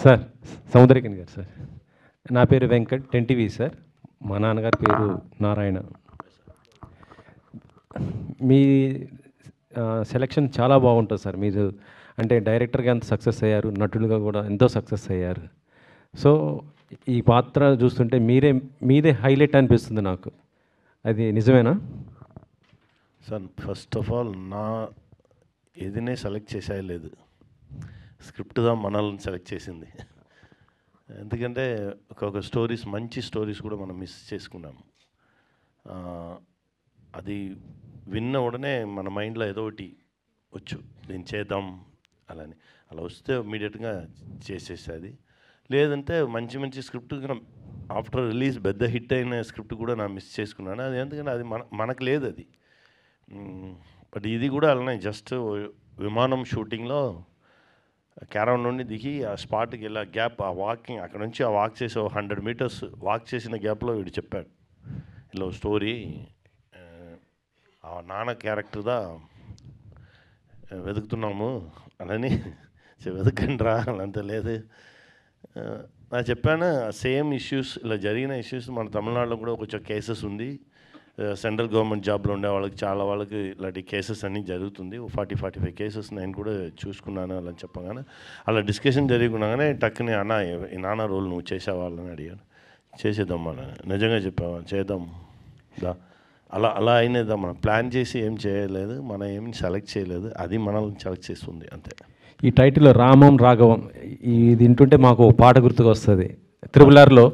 Sir సౌందర్యకన్ గారు sir. నా పేరు వెంకట్ 10 సార్. మా నాన్నగారి పేరు నారాయణ. మీ సెలక్షన్ చాలా బాగుంటుంది సార్. మీరు అంటే డైరెక్టర్గా ఎంత సక్సెస్ అయ్యారు, నటులుగా కూడా ఎంతో సక్సెస్ అయ్యారు. సో ఈ పాత్ర చూస్తుంటే మీదే హైలైట్ అనిపిస్తుంది నాకు. అది నిజమేనా? సార్ ఫస్ట్ ఆఫ్ ఆల్ ఏదినే సెలెక్ట్ చేసేది లేదు, స్క్రిప్ట్గా మనల్ని సెలెక్ట్ చేసింది. ఎందుకంటే ఒక స్టోరీస్, మంచి స్టోరీస్ కూడా మనం మిస్ చేసుకున్నాము. అది విన్న ఉడనే మన మైండ్లో ఏదో ఒకటి వచ్చు, నేను చేద్దాం అలాని. అలా వస్తే ఇమీడియట్గా చేసేసేది. లేదంటే మంచి మంచి స్క్రిప్ట్ ఆఫ్టర్ రిలీజ్ పెద్ద హిట్ అయిన స్క్రిప్ట్ కూడా మిస్ చేసుకున్నాను. అది ఎందుకంటే అది మనకు లేదు అది. బట్ ఇది కూడా అలానే జస్ట్ విమానం షూటింగ్లో క్యారవన్ నుండి దిగి ఆ స్పాట్కి వెళ్ళి ఆ గ్యాప్, ఆ వాకింగ్ అక్కడ నుంచి ఆ వాక్ చేసి 100 మీటర్స్ వాక్ చేసిన గ్యాప్లో వీడు చెప్పాడు, ఇలా స్టోరీ ఆ నాన్న క్యారెక్టర్దా వెతుకుతున్నాము అని. వెతకండి రా అంత లేదు. నేను చెప్పాను సేమ్ ఇష్యూస్, ఇలా జరిగిన ఇష్యూస్ మన తమిళనాడులో కూడా కొంచెం కేసెస్ ఉంది. సెంట్రల్ గవర్నమెంట్ జాబ్లో ఉండే వాళ్ళకి చాలా వాళ్ళకి ఇలాంటి కేసెస్ అన్నీ జరుగుతుంది. 45 కేసెస్ నేను కూడా చూసుకున్నాను అలా చెప్పగానే, అలా డిస్కషన్ జరుగుకున్నాగానే టక్కుని అన్న ఈ నాన్న రోల్ నువ్వు చేసేవాళ్ళని అడిగాను. చేసేద్దాం మన నిజంగా చెప్పావా, చేద్దాం దా. అలా అయినదా, మనం ప్లాన్ చేసి ఏం చేయలేదు, మనం ఏం సెలెక్ట్ చేయలేదు, అది మనల్ని సెలెక్ట్ చేస్తుంది అంతే. ఈ టైటిల్లో రామం రాఘవం ఇది వింటుంటే మాకు పాట గుర్తుకు వస్తుంది. త్రిబుల్-ఆర్లో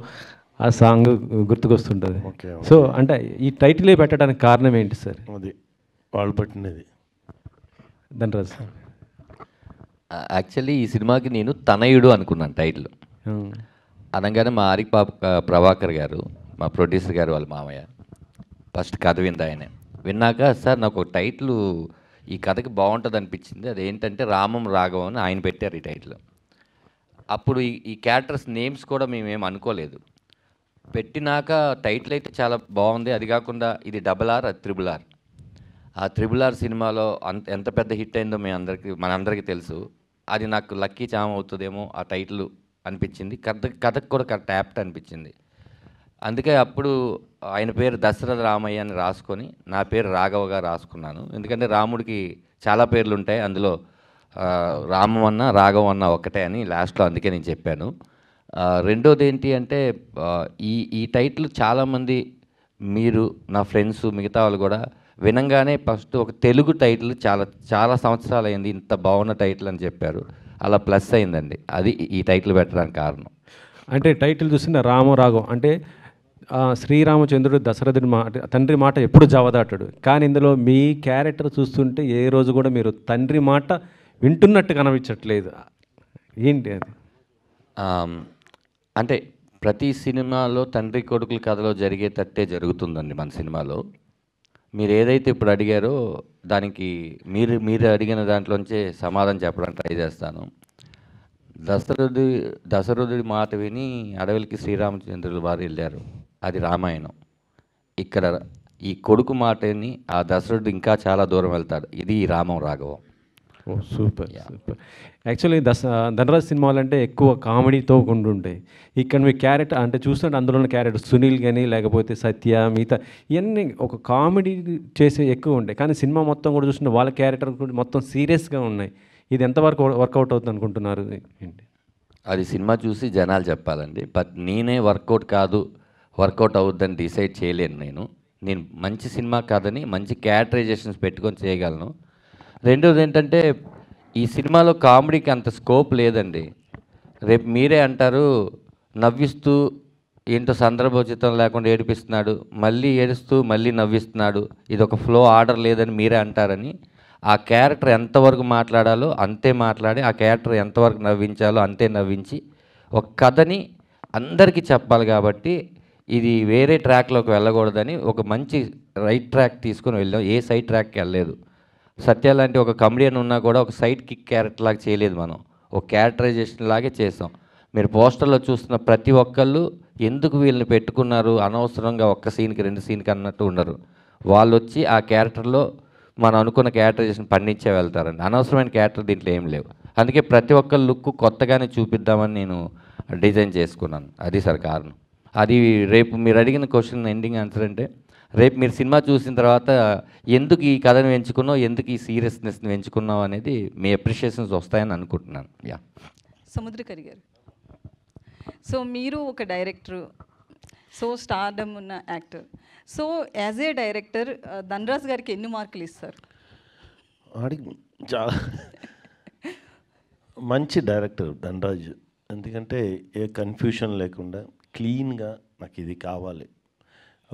ఆ సాంగ్ గుర్తుకొస్తుంటుంది. ఓకే. సో అంటే ఈ టైటిలే పెట్టడానికి కారణం ఏంటి సార్? అది వాళ్ళు పట్టినది. ధనరాజ్ సార్. యాక్చువల్లీ ఈ సినిమాకి నేను తనయుడు అనుకున్నాను టైటిల్. అనగానే మా ప్రభాకర్ గారు, మా ప్రొడ్యూసర్ గారు వాళ్ళ మామయ్య ఫస్ట్ కథ వింది ఆయన. విన్నాక సార్ నాకు ఒక టైటిల్ ఈ కథకి బాగుంటుంది అనిపించింది, అదేంటంటే రామం రాఘవం అని ఆయన పెట్టారు ఈ టైటిల్. అప్పుడు ఈ క్యారెక్టర్స్ నేమ్స్ కూడా మేమేం అనుకోలేదు. పెట్టినాక టైటిల్ అయితే చాలా బాగుంది. అది కాకుండా ఇది RRR, అది త్రిబుల్-ఆర్. ఆ త్రిబుల్-ఆర్ సినిమాలో ఎంత పెద్ద హిట్ అయిందో మనందరికీ తెలుసు. అది నాకు లక్కీ చామ్ అవుతుందేమో ఆ టైటిల్ అనిపించింది. కథకు కూడా కరెక్ట్ యాప్ట్ అనిపించింది. అందుకే అప్పుడు ఆయన పేరు దశరథ రామయ్య అని రాసుకొని నా పేరు రాఘవగా రాసుకున్నాను. ఎందుకంటే రాముడికి చాలా పేర్లు ఉంటాయి, అందులో రామం అన్న రాఘవం అన్న ఒక్కటే అని లాస్ట్లో అందుకే నేను చెప్పాను. రెండోది ఏంటి అంటే ఈ టైటిల్ చాలామంది, మీరు నా ఫ్రెండ్స్ మిగతా వాళ్ళు కూడా వినంగానే ఫస్ట్ ఒక తెలుగు టైటిల్ చాలా సంవత్సరాలు అయింది, ఇంత బాగున్న టైటిల్ అని చెప్పారు. అలా ప్లస్ అయిందండి, అది ఈ టైటిల్ పెట్టడానికి కారణం. అంటే టైటిల్ చూసిన రామ రాఘవం అంటే శ్రీరామచంద్రుడు దశరథుడి తండ్రి మాట ఎప్పుడు జవదాటాడు. కానీ ఇందులో మీ క్యారెక్టర్ చూస్తుంటే ఏ రోజు కూడా మీరు తండ్రి మాట వింటున్నట్టు కనిపించట్లేదు. ఏంటి అది? అంటే ప్రతి సినిమాలో తండ్రి కొడుకుల కథలో జరిగేటట్టే జరుగుతుందండి మన సినిమాలో. మీరు ఏదైతే ఇప్పుడు అడిగారో దానికి మీరు అడిగిన దాంట్లోంచే సమాధానం చెప్పడానికి ట్రై చేస్తాను. దశరథుడి మాట విని అడవులకి శ్రీరామచంద్రుల వారు వెళ్ళారు, అది రామాయణం. ఇక్కడ ఈ కొడుకు మాటని ఆ దశరథుడు ఇంకా చాలా దూరం వెళ్తాడు, ఇది రామం రాఘవం. ఓ సూపర్ సూపర్. యాక్చువల్లీ ధనరాజ్ సినిమాలు అంటే ఎక్కువ కామెడీతో ఉండుంటాయి. ఇక్కడ మీ క్యారెక్టర్ అంటే చూస్తుంటే అందులో ఉన్న క్యారెక్టర్ సునీల్ కానీ లేకపోతే సత్య మిగతా ఇవన్నీ ఒక కామెడీ చేసే ఎక్కువ ఉంటాయి. కానీ సినిమా మొత్తం కూడా చూస్తుంటే వాళ్ళ క్యారెక్టర్ కూడా మొత్తం సీరియస్గా ఉన్నాయి. ఇది ఎంతవరకు వర్కౌట్ అవుతుంది అనుకుంటున్నారు? ఏంటి అది సినిమా చూసి జనాలు చెప్పాలండి. బట్ నేనే వర్కౌట్ అవుద్దని డిసైడ్ చేయలేను. నేను మంచి సినిమా కాదని మంచి క్యారెక్టరైజేషన్స్ పెట్టుకొని చేయగలను. రెండోది ఏంటంటే ఈ సినిమాలో కామెడీకి అంత స్కోప్ లేదండి. రేపు మీరే అంటారు నవ్విస్తూ ఏంటో సందర్భోచితం లేకుండా ఏడిపిస్తున్నాడు, మళ్ళీ ఏడుస్తూ మళ్ళీ నవ్విస్తున్నాడు, ఇది ఒక ఫ్లో ఆర్డర్ లేదని మీరే అంటారని. ఆ క్యారెక్టర్ ఎంతవరకు మాట్లాడాలో అంతే మాట్లాడి, ఆ క్యారెక్టర్ ఎంతవరకు నవ్వించాలో అంతే నవ్వించి ఒక కథని అందరికీ చెప్పాలి. కాబట్టి ఇది వేరే ట్రాక్లోకి వెళ్ళకూడదని ఒక మంచి రైట్ ట్రాక్ తీసుకొని వెళ్ళాం. ఏ సైడ్ ట్రాక్కి వెళ్ళలేదు. సత్య లాంటి ఒక కమెడియన్ ఉన్నా కూడా ఒక సైడ్ కిక్ క్యారెక్టర్ లాగా చేయలేదు, మనం ఒక క్యారెక్టరైజేషన్ లాగే చేసాం. మీరు పోస్టర్లో చూస్తున్న ప్రతి ఒక్కళ్ళు ఎందుకు వీళ్ళని పెట్టుకున్నారు, అనవసరంగా ఒక్క సీన్కి 2 సీన్కి అన్నట్టు ఉండరు. వాళ్ళు వచ్చి ఆ క్యారెక్టర్లో మనం అనుకున్న క్యారెక్టరైజేషన్ పండించే వెళ్తారండి. అనవసరమైన క్యారెక్టర్ దీంట్లో ఏం లేవు. అందుకే ప్రతి ఒక్క లుక్ కొత్తగానే చూపిద్దామని నేను డిజైన్ చేసుకున్నాను. అది సార్ కారణం. అది రేపు మీరు అడిగిన క్వశ్చన్ ఎండింగ్ ఆన్సర్ అంటే, రేపు మీరు సినిమా చూసిన తర్వాత ఎందుకు ఈ కథను ఎంచుకున్నావు, ఎందుకు ఈ సీరియస్నెస్ని ఎంచుకున్నావు అనేది మీ అప్రిషియేషన్స్ వస్తాయని అనుకుంటున్నాను. యా. సముద్రకని గారు, సో మీరు ఒక డైరెక్టర్, సో స్టార్డమ్ ఉన్న actor, so as a director Dhanraj గారికి ఎన్ని మార్కులు ఇస్తారు? వాడికి చాలా మంచి డైరెక్టర్ ధనరాజ్. ఎందుకంటే ఏ కన్ఫ్యూషన్ లేకుండా క్లీన్గా నాకు ఇది కావాలి.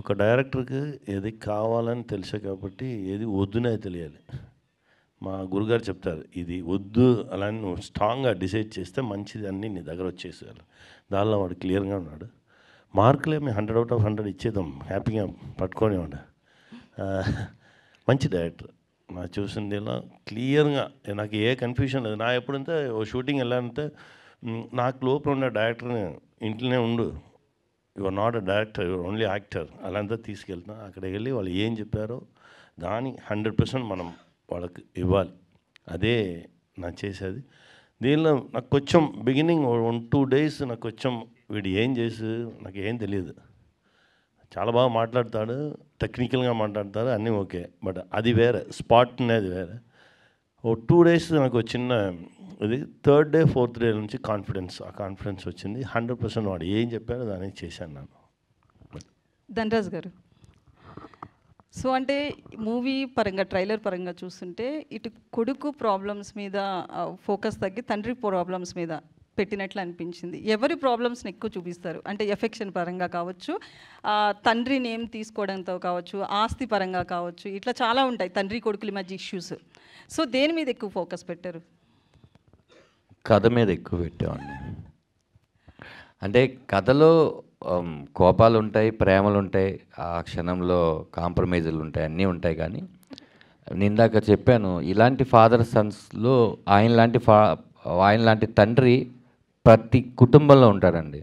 ఒక డైరెక్టర్కి ఏది కావాలని తెలుసు కాబట్టి ఏది వద్దునే తెలియాలి. మా గురుగారు చెప్తారు, ఇది వద్దు అలా నువ్వు స్ట్రాంగ్గా డిసైడ్ చేస్తే మంచిది అన్నీ నీ దగ్గర వచ్చేసేయాలి. దానిలో వాడు క్లియర్గా ఉన్నాడు. మార్కులేమి 100 out of 100 ఇచ్చేద్దాం, హ్యాపీగా పట్టుకోనివాడు. మంచి డైరెక్టర్ నా చూసిందిలో క్లియర్గా. నాకు ఏ కన్ఫ్యూషన్ లేదు. నా ఎప్పుడంటే ఓ షూటింగ్ వెళ్ళానంటే నాకు లోపల ఉన్న డైరెక్టర్ని ఇంట్లోనే ఉండు, you're not a director, you're only actor అలాంతా తీసుకెళ్తున్నా. అక్కడికి వెళ్ళి వాళ్ళు ఏం చెప్పారో దాని 100% మనం వాళ్ళకి ఇవ్వాలి. అదే నా చేసేది. దీనిలో నాకు కొంచెం బిగినింగ్ 1-2 days నాకు కొంచెం వీడు ఏం చేసి నాకు ఏం తెలియదు. చాలా బాగా మాట్లాడతాడు, టెక్నికల్గా మాట్లాడతాడు, అన్నీ ఓకే. బట్ అది వేరే, స్పాట్ అనేది వేరే. ఓ 2 days నాకు చిన్న ఇది. 3rd day 4th day నుంచి ఆ కాన్ఫిడెన్స్ వచ్చింది. 100% వాడు ఏం చెప్పాడో దాన్ని చేశాను నేను. ధనరాజ్ గారు, సో అంటే మూవీ పరంగా ట్రైలర్ పరంగా చూస్తుంటే ఇటు కొడుకు ప్రాబ్లమ్స్ మీద ఫోకస్ తగ్గి తండ్రి ప్రాబ్లమ్స్ మీద పెట్టినట్లు అనిపించింది. ఎవరి ప్రాబ్లమ్స్ని ఎక్కువ చూపిస్తారు అంటే ఎఫెక్షన్ పరంగా కావచ్చు, తండ్రి నేమ్ తీసుకోవడంతో కావచ్చు, ఆస్తి పరంగా కావచ్చు, ఇట్లా చాలా ఉంటాయి తండ్రి కొడుకుల మధ్య ఇష్యూస్. సో దేని మీద ఎక్కువ ఫోకస్ పెట్టారు? కథ మీద ఎక్కువ పెట్టేవాడిని. అంటే కథలో కోపాలు ఉంటాయి, ప్రేమలు ఉంటాయి, ఆ క్షణంలో కాంప్రమైజులు ఉంటాయి, అన్నీ ఉంటాయి. కానీ నిందాక చెప్పాను, ఇలాంటి ఫాదర్ సన్స్లో ఆయన లాంటి తండ్రి ప్రతి కుటుంబంలో ఉంటారండి.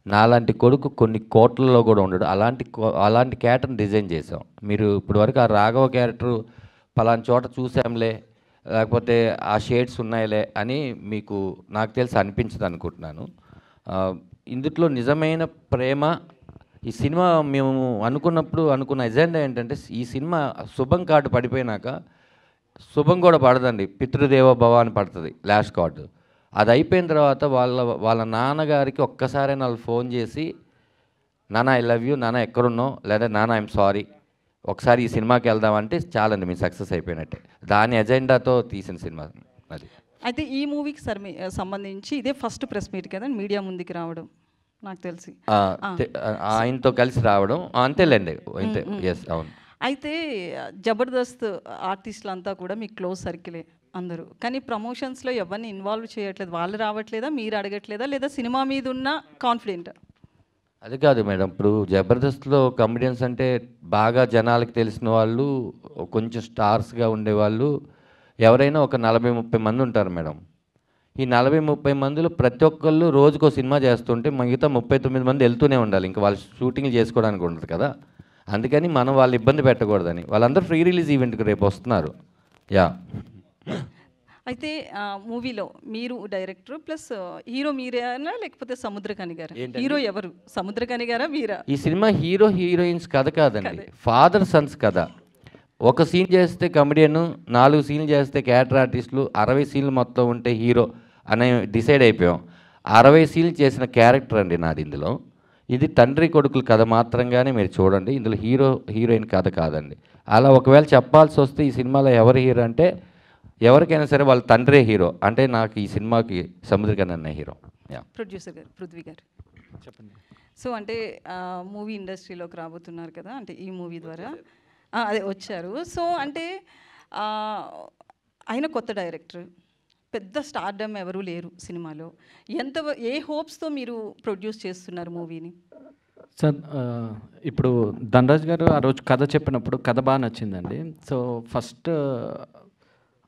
నాలాంటి కొడుకు కొన్ని కోట్లలో కూడా ఉండడు. అలాంటి క్యారెక్టర్ని డిజైన్ చేసాం. మీరు ఇప్పుడు వరకు ఆ రాఘవ క్యారెక్టర్ పలానా చోట చూసాంలే, లేకపోతే ఆ షేడ్స్ ఉన్నాయిలే అని మీకు నాకు తెలిసి అనిపించదు అనుకుంటున్నాను. ఇందులో నిజమైన ప్రేమ. ఈ సినిమా మేము అనుకున్న ఎజెండా ఏంటంటే, ఈ సినిమా శుభం కార్డు పడిపోయినాక శుభం కూడా పడదండి, పితృదేవ భవ అని పడుతుంది లాస్ట్ కార్డు. అది అయిపోయిన తర్వాత వాళ్ళ నాన్నగారికి ఒక్కసారి వాళ్ళు ఫోన్ చేసి, నాన్న ఐ లవ్ యూ, నాన్న ఎక్కడున్నావు, లేదా నాన్న ఐఎమ్ సారీ, ఒకసారి ఈ సినిమాకి వెళ్దామంటే చాలండి, మీరు సక్సెస్ అయిపోయినట్టే. దాని ఎజెండాతో తీసిన సినిమా అది. అయితే ఈ మూవీకి సంబంధించి ఇదే ఫస్ట్ ప్రెస్ మీట్ కదా మీడియా ముందుకు రావడం నాకు తెలిసి, ఆయనతో కలిసి రావడం అంతేలేండి. అంతే, ఎస్, అవును. అయితే జబర్దస్త్ ఆర్టిస్టులు అంతా కూడా మీకు క్లోజ్ సర్కిలే అందరూ, కానీ ప్రమోషన్స్లో ఎవరిని ఇన్వాల్వ్ చేయట్లేదు. వాళ్ళు రావట్లేదా, మీరు అడగట్లేదా, లేదా సినిమా మీద ఉన్న కాన్ఫిడెంట్? అది కాదు మేడం, ఇప్పుడు జబర్దస్త్లో కమెడియన్స్ అంటే బాగా జనాలకు తెలిసిన వాళ్ళు, కొంచెం స్టార్స్గా ఉండేవాళ్ళు ఎవరైనా ఒక 40-30 మంది ఉంటారు మేడం. ఈ 40-30 మందిలో ప్రతి ఒక్కళ్ళు రోజుకో సినిమా చేస్తుంటే మిగతా 39 మంది వెళ్తూనే ఉండాలి. ఇంకా వాళ్ళు షూటింగ్లు చేసుకోవడానికి ఉండదు కదా. అందుకని మనం వాళ్ళు ఇబ్బంది పెట్టకూడదని వాళ్ళందరూ ఫ్రీ రిలీజ్ ఈవెంట్కి రేపు వస్తున్నారు. యా. అయితే మూవీలో మీరు డైరెక్టర్ ప్లస్ హీరో మీరేనా లేకపోతే సముద్రకని గారు? హీరో ఎవరు, సముద్రకని గారా మీరా? ఈ సినిమా హీరో హీరోయిన్స్ కథ కాదండి, ఫాదర్ సన్స్ కథ. ఒక సీన్ చేస్తే కమెడియన్, 4 సీన్లు చేస్తే క్యారెక్టర్ ఆర్టిస్టులు, 60 సీన్లు మొత్తం ఉంటే హీరో అనే డిసైడ్ అయిపోయాం. 60 సీన్లు చేసిన క్యారెక్టర్ అండి నాది ఇందులో. ఇది తండ్రి కొడుకుల కథ మాత్రంగానే మీరు చూడండి, ఇందులో హీరో హీరోయిన్ కథ కాదండి. అలా ఒకవేళ చెప్పాల్సి వస్తే ఈ సినిమాలో ఎవరు హీరో అంటే ఎవరికైనా సరే వాళ్ళ తండ్రే హీరో. అంటే నాకు ఈ సినిమాకి సముద్రకని అన్న హీరో. ప్రొడ్యూసర్ గారు, పృథ్వీ గారు చెప్పండి. సో అంటే మూవీ ఇండస్ట్రీలోకి రాబోతున్నారు కదా, అంటే ఈ మూవీ ద్వారా అదే వచ్చారు. సో అంటే ఆయన కొత్త డైరెక్టర్, పెద్ద స్టార్డమ్ ఎవరూ లేరు సినిమాలో. ఏ హోప్స్తో మీరు ప్రొడ్యూస్ చేస్తున్నారు మూవీని? సార్ ఇప్పుడు ధనరాజ్ గారు ఆ రోజు కథ చెప్పినప్పుడు కథ బాగా నచ్చిందండి. సో ఫస్ట్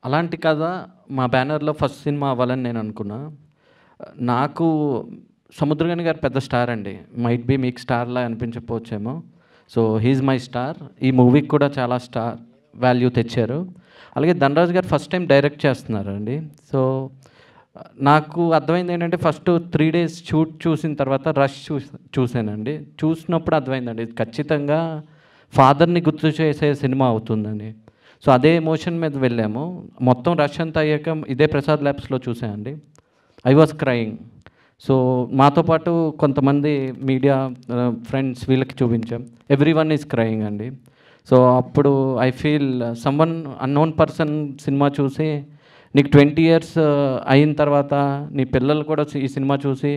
అలాంటి కథ మా బ్యానర్లో ఫస్ట్ సినిమా అవ్వాలని నేను అనుకున్నా. నాకు సముద్రగని గారు పెద్ద స్టార్ అండి, మైట్ బీ మీకు స్టార్లా అనిపించకపోవచ్చేమో. So he's my star. ఈ మూవీకి కూడా చాలా స్టార్ వాల్యూ తెచ్చారు. అలాగే ధనరాజ్ గారు ఫస్ట్ టైం డైరెక్ట్ చేస్తున్నారు అండి. సో నాకు అర్థమైంది ఏంటంటే ఫస్ట్ 3 days షూట్ చూసిన తర్వాత రష్ చూసానండి. చూసినప్పుడు అర్థమైందండి ఇది ఖచ్చితంగా ఫాదర్ని గుర్తు చేసే సినిమా అవుతుందని. సో అదే ఎమోషన్ మీద వెళ్ళాము. మొత్తం రష్ అంతా అయ్యాక ఇదే ప్రసాద్ ల్యాబ్స్లో చూసానండి. I was crying. సో మాతో పాటు కొంతమంది మీడియా ఫ్రెండ్స్ వీళ్ళకి చూపించాం. ఎవ్రీవన్ ఈజ్ క్రయింగ్ అండి. సో అప్పుడు I feel someone unknown person cinema చూసి నీకు 20 years అయిన తర్వాత నీ పిల్లలు కూడా ఈ సినిమా చూసి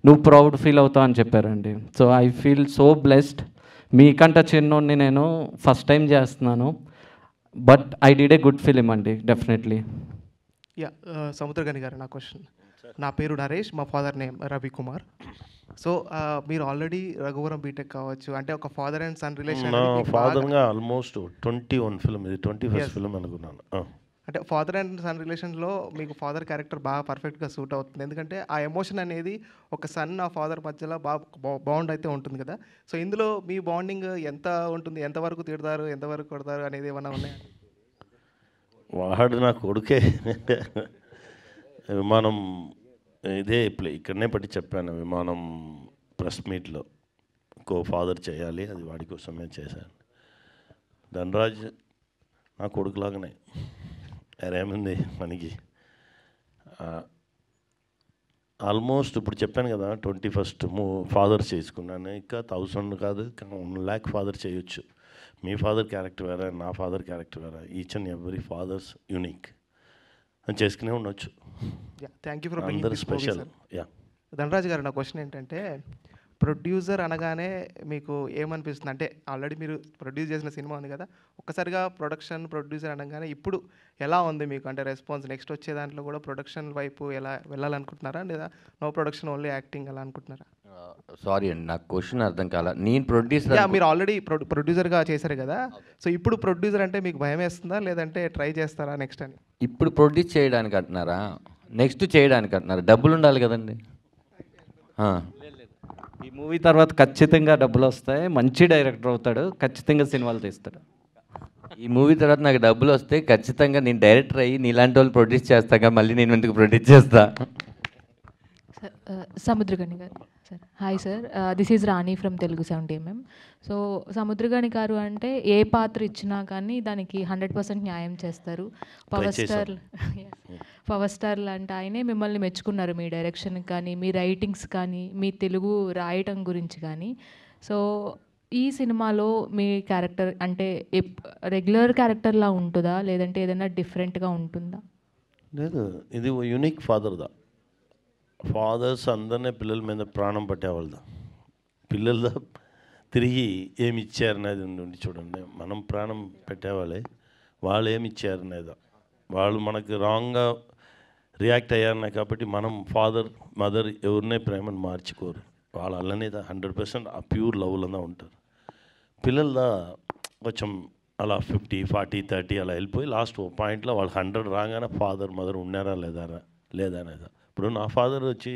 నువ్వు ప్రౌడ్ ఫీల్ అవుతావు అని చెప్పారండి. So I feel so blessed. మీకంట చిన్నోడిని నేను ఫస్ట్ టైం చేస్తున్నాను, but I did a good film అండి డెఫినెట్లీ. యా, సముద్రగని గారు, నా క్వశ్చన్. నా పేరు నరేష్, మా ఫాదర్ నేమ్ రవికుమార్. సో మీరు ఆల్రెడీ రఘువరం బీటెక్ కావచ్చు, అంటే ఒక ఫాదర్ అండ్ సన్ రిలేషన్. నా ఫాదర్గా ఆల్మోస్ట్ 21 ఫిల్మ్, ఇది 21st ఫిల్మ్ అనుకున్నాను. అంటే ఫాదర్ అండ్ సన్ రిలేషన్లో మీకు ఫాదర్ క్యారెక్టర్ బాగా పర్ఫెక్ట్గా సూట్ అవుతుంది, ఎందుకంటే ఆ ఎమోషన్ అనేది ఒక సన్ ఆ ఫాదర్ మధ్యలో బాగా బాండ్ అయితే ఉంటుంది కదా. సో ఇందులో మీ బాండింగ్ ఎంత ఉంటుంది, ఎంతవరకు తిడతారు, ఎంతవరకు కొడతారు అనేది ఏమన్నా ఉన్నాయా? వాడు నా కొడుకే. విమానం ఇదే ఇక్కడనే పట్టి చెప్పాను, విమానం ప్రెస్ మీట్లో ఫాదర్ చేయాలి, అది వాడి కోసమే చేశాను. ధనరాజ్ నా కొడుకులాగానే ఏముంది మనకి. ఆల్మోస్ట్ ఇప్పుడు చెప్పాను కదా 21st ఫాదర్ చేసుకున్నాను. ఇంకా 1000 కాదు 1 lakh ఫాదర్ చేయొచ్చు. మీ ఫాదర్ క్యారెక్టర్ వేరే, నా ఫాదర్ క్యారెక్టర్ వేరే. Each and every father's unique అని చేసుకునే ఉండొచ్చు. థ్యాంక్ యూ ఫర్ అందరు స్పెషల్. యా, ధనరాజ్ గారు, నా క్వశ్చన్ ఏంటంటే ప్రొడ్యూసర్ అనగానే మీకు ఏమనిపిస్తుంది? అంటే ఆల్రెడీ మీరు ప్రొడ్యూస్ చేసిన సినిమా ఉంది కదా, ఒక్కసారిగా ప్రొడ్యూసర్ అనగానే ఇప్పుడు ఎలా ఉంది మీకు? అంటే రెస్పాన్స్ నెక్స్ట్ వచ్చే దాంట్లో కూడా ప్రొడక్షన్ వైపు ఎలా వెళ్ళాలనుకుంటున్నారా, లేదా నో ప్రొడక్షన్ ఓన్లీ యాక్టింగ్ అలా అనుకుంటున్నారా? సారీ అండి, నాకు క్వశ్చన్ అర్థం కాల. నేను ప్రొడ్యూసర్, మీరు ఆల్రెడీ ప్రొడ్యూసర్గా చేశారు కదా, సో ఇప్పుడు ప్రొడ్యూసర్ అంటే మీకు భయం వేస్తుందా, లేదంటే ట్రై చేస్తారా నెక్స్ట్ అని? ఇప్పుడు ప్రొడ్యూస్ చేయడానికి అంటున్నారా, నెక్స్ట్ చేయడానికి అంటున్నారా? డబ్బులు ఉండాలి కదండి. ఈ మూవీ తర్వాత ఖచ్చితంగా డబ్బులు వస్తాయి, మంచి డైరెక్టర్ అవుతాడు, ఖచ్చితంగా సినిమాలు తీస్తాడు. ఈ మూవీ తర్వాత నాకు డబ్బులు వస్తే ఖచ్చితంగా నేను డైరెక్టర్ అయ్యి నీలాంటి వాళ్ళు ప్రొడ్యూస్ చేస్తాగా, మళ్ళీ నేను ఎందుకు ప్రొడ్యూస్ చేస్తా? సముద్రగని గారు sir, hi sir, this is Rani from Telugu 70mm. So Samuthirakani గారు అంటే ఏ పాత్ర ఇచ్చినా కానీ దానికి 100% న్యాయం చేస్తారు. పవర్ స్టార్ లాంటి ఆయనే మిమ్మల్ని మెచ్చుకున్నారు, మీ డైరెక్షన్ కానీ, మీ రైటింగ్స్ కానీ, మీ తెలుగు రాయటం గురించి కానీ. సో ఈ సినిమాలో మీ క్యారెక్టర్ అంటే రెగ్యులర్ క్యారెక్టర్లా ఉంటుందా, లేదంటే ఏదైనా డిఫరెంట్గా ఉంటుందా? లేదు, ఇది యూనిక్ ఫాదర్దా. ఫాదర్స్ అందరినీ పిల్లల మీద ప్రాణం పట్టేవాళ్ళదా. పిల్లలదా తిరిగి ఏమి ఇచ్చారనేది ఉండి చూడండి. మనం ప్రాణం పెట్టేవాళ్ళే, వాళ్ళు ఏమి ఇచ్చారనేదా. వాళ్ళు మనకు రాంగ్గా రియాక్ట్ అయ్యారనే కాబట్టి మనం ఫాదర్ మదర్ ఎవరినే ప్రేమను మార్చుకోరు. వాళ్ళు అలానే 100% ఆ ప్యూర్ లవ్లోనే ఉంటారు. పిల్లలదా కొంచెం అలా 50, 40, 30 అలా వెళ్ళిపోయి లాస్ట్ ఓ పాయింట్లో వాళ్ళు 100 రాగానే ఫాదర్ మదర్ ఉన్నారా లేదనేదా. ఇప్పుడు నా ఫాదర్ వచ్చి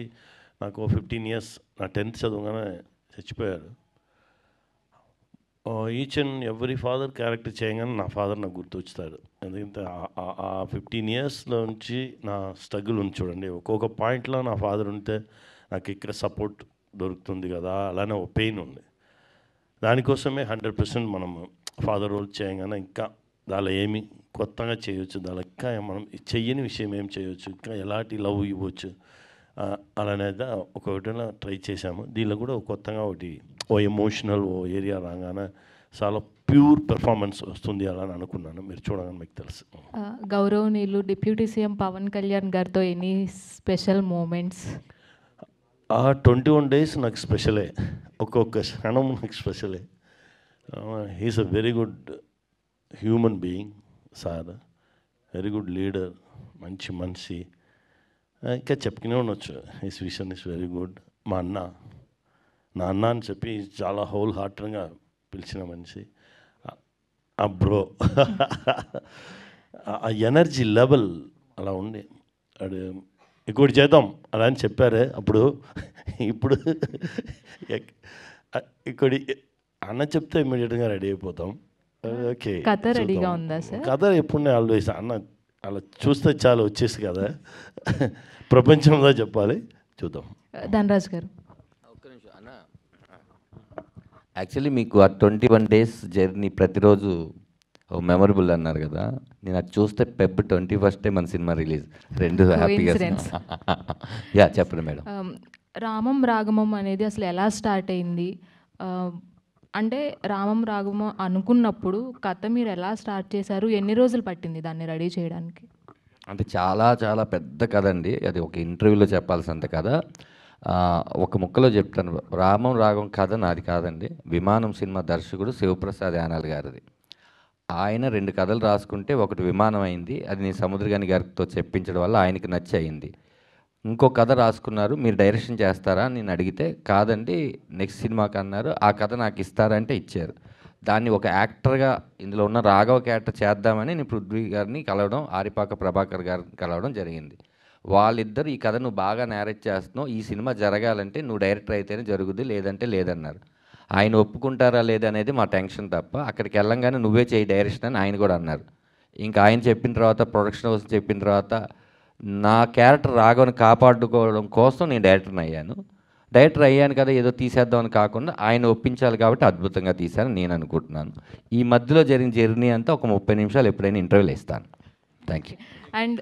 నాకు 15 years, నా 10th చదవగానే చచ్చిపోయారు. Each and every father character చేయగానే నా ఫాదర్ నాకు గుర్తొచ్చుతాడు. ఎందుకంటే ఆ 15 years నుంచి నా స్ట్రగుల్ ఉంది చూడండి. ఒక్కొక్క పాయింట్లో నా ఫాదర్ ఉంటే నాకు ఇక్కడ సపోర్ట్ దొరుకుతుంది కదా, అలానే ఒక పెయిన్ ఉంది. దానికోసమే 100% మనం ఫాదర్ రోల్ చేయగానే ఇంకా దానిలో ఏమి కొత్తగా చేయొచ్చు, దానిలో ఇంకా మనం చెయ్యని విషయం ఏం చేయొచ్చు, ఇంకా ఎలాంటి లవ్ ఇవ్వచ్చు అలానేది ఒకటిలో ట్రై చేశాము. దీనిలో కూడా కొత్తగా ఓ ఎమోషనల్ ఓ ఏరియా రాగానే చాలా ప్యూర్ పెర్ఫార్మెన్స్ వస్తుంది అలా అనుకున్నాను. మీరు చూడగానే మీకు తెలుసు. గౌరవనీయులు డిప్యూటీ సీఎం పవన్ కళ్యాణ్ గారితో ఎనీ స్పెషల్ మూమెంట్స్? 21 days నాకు స్పెషలే, ఒక్కొక్క క్షణం నాకు స్పెషలే. He's a very good human being sir, very good leader, మంచి మనిషి. ఇంకా చెప్పుకునే ఉండొచ్చు. His vision is very good. మా నా అన్న అని చెప్పి చాలా హోల్ హార్టెడ్గా పిలిచిన మనిషి. ఆ బ్రో ఆ ఎనర్జీ లెవెల్ అలా ఉండి అది ఇంకోటి చేద్దాం అలా అని చెప్పారే అప్పుడు. ఇప్పుడు ఇంకోటి అన్న చెప్తే ఇమ్మీడియట్గా రెడీ అయిపోతాం. ఓకే, కథ రెడీగా ఉందా సార్? కథ ఎప్పుడు ఆల్వేస్ అలా చూస్తే చాలా వచ్చేసి కదా, ప్రపంచంలో చెప్పాలి, చూద్దాం. ధనరాజ్ గారు. యాక్చువల్లీ మీకు ఆ 21 days జర్నీ ప్రతిరోజు మెమరబుల్ అన్నారు కదా, నేను అది చూస్తే Feb 21 మన సినిమా రిలీజ్, రెండు హ్యాపీగా. Coincidence. యా చెప్పండి మేడం. రామం రాగమం అనేది అసలు ఎలా స్టార్ట్ అయింది? అంటే రామం రాగమం అనుకున్నప్పుడు కథ మీరు ఎలా స్టార్ట్ చేశారు? ఎన్ని రోజులు పట్టింది దాన్ని రెడీ చేయడానికి? అంటే చాలా చాలా పెద్ద కథ అండి, అది ఒక ఇంటర్వ్యూలో చెప్పాల్సినంత కథ. ఒక ముక్కలో చెప్తాను. రామం రాగం కథ నాది కాదండి, విమానం సినిమా దర్శకుడు శివప్రసాద్ యానాల్ గారిది. ఆయన 2 కథలు రాసుకుంటే ఒకటి విమానం అయింది, అది నేను సముద్రగాని గారితో చెప్పించడం వల్ల ఆయనకి నచ్చి అయింది. ఇంకో కథ రాసుకున్నారు, మీరు డైరెక్షన్ చేస్తారా అని నేను అడిగితే కాదండి నెక్స్ట్ సినిమాకి అన్నారు. ఆ కథ నాకు ఇస్తారంటే ఇచ్చారు. దాన్ని ఒక యాక్టర్గా ఇందులో ఉన్న రాఘవ క్యారెక్టర్ చేద్దామని నేను పృథ్వీ గారిని కలవడం, ఆరిపాక ప్రభాకర్ గారిని కలవడం జరిగింది. వాళ్ళిద్దరు ఈ కథ నువ్వు బాగా నేరేట్ చేస్తున్నావు, ఈ సినిమా జరగాలంటే నువ్వు డైరెక్టర్ అయితేనే జరుగుద్ది, లేదంటే లేదన్నారు. ఆయన ఒప్పుకుంటారా లేదనేది మా టెన్షన్ తప్ప, అక్కడికి వెళ్ళంగానే నువ్వే చేయి డైరెక్షన్ అని ఆయన కూడా అన్నారు. ఇంకా ఆయన చెప్పిన తర్వాత, ప్రొడక్షన్ హౌస్ చెప్పిన తర్వాత, నా క్యారెక్టర్ రాఘవని కాపాడుకోవడం కోసం నేను డైరెక్టర్ని అయ్యాను. డైరెక్టర్ అయ్యాను కదా ఏదో తీసేద్దామని కాకుండా ఆయన ఒప్పించాలి కాబట్టి అద్భుతంగా తీశారని నేను అనుకుంటున్నాను. ఈ మధ్యలో జరిగిన జర్నీ అంతా ఒక 30 నిమిషాలు ఎప్పుడైనా ఇంటర్వ్యూలు ఇస్తాను. Thank you. అండ్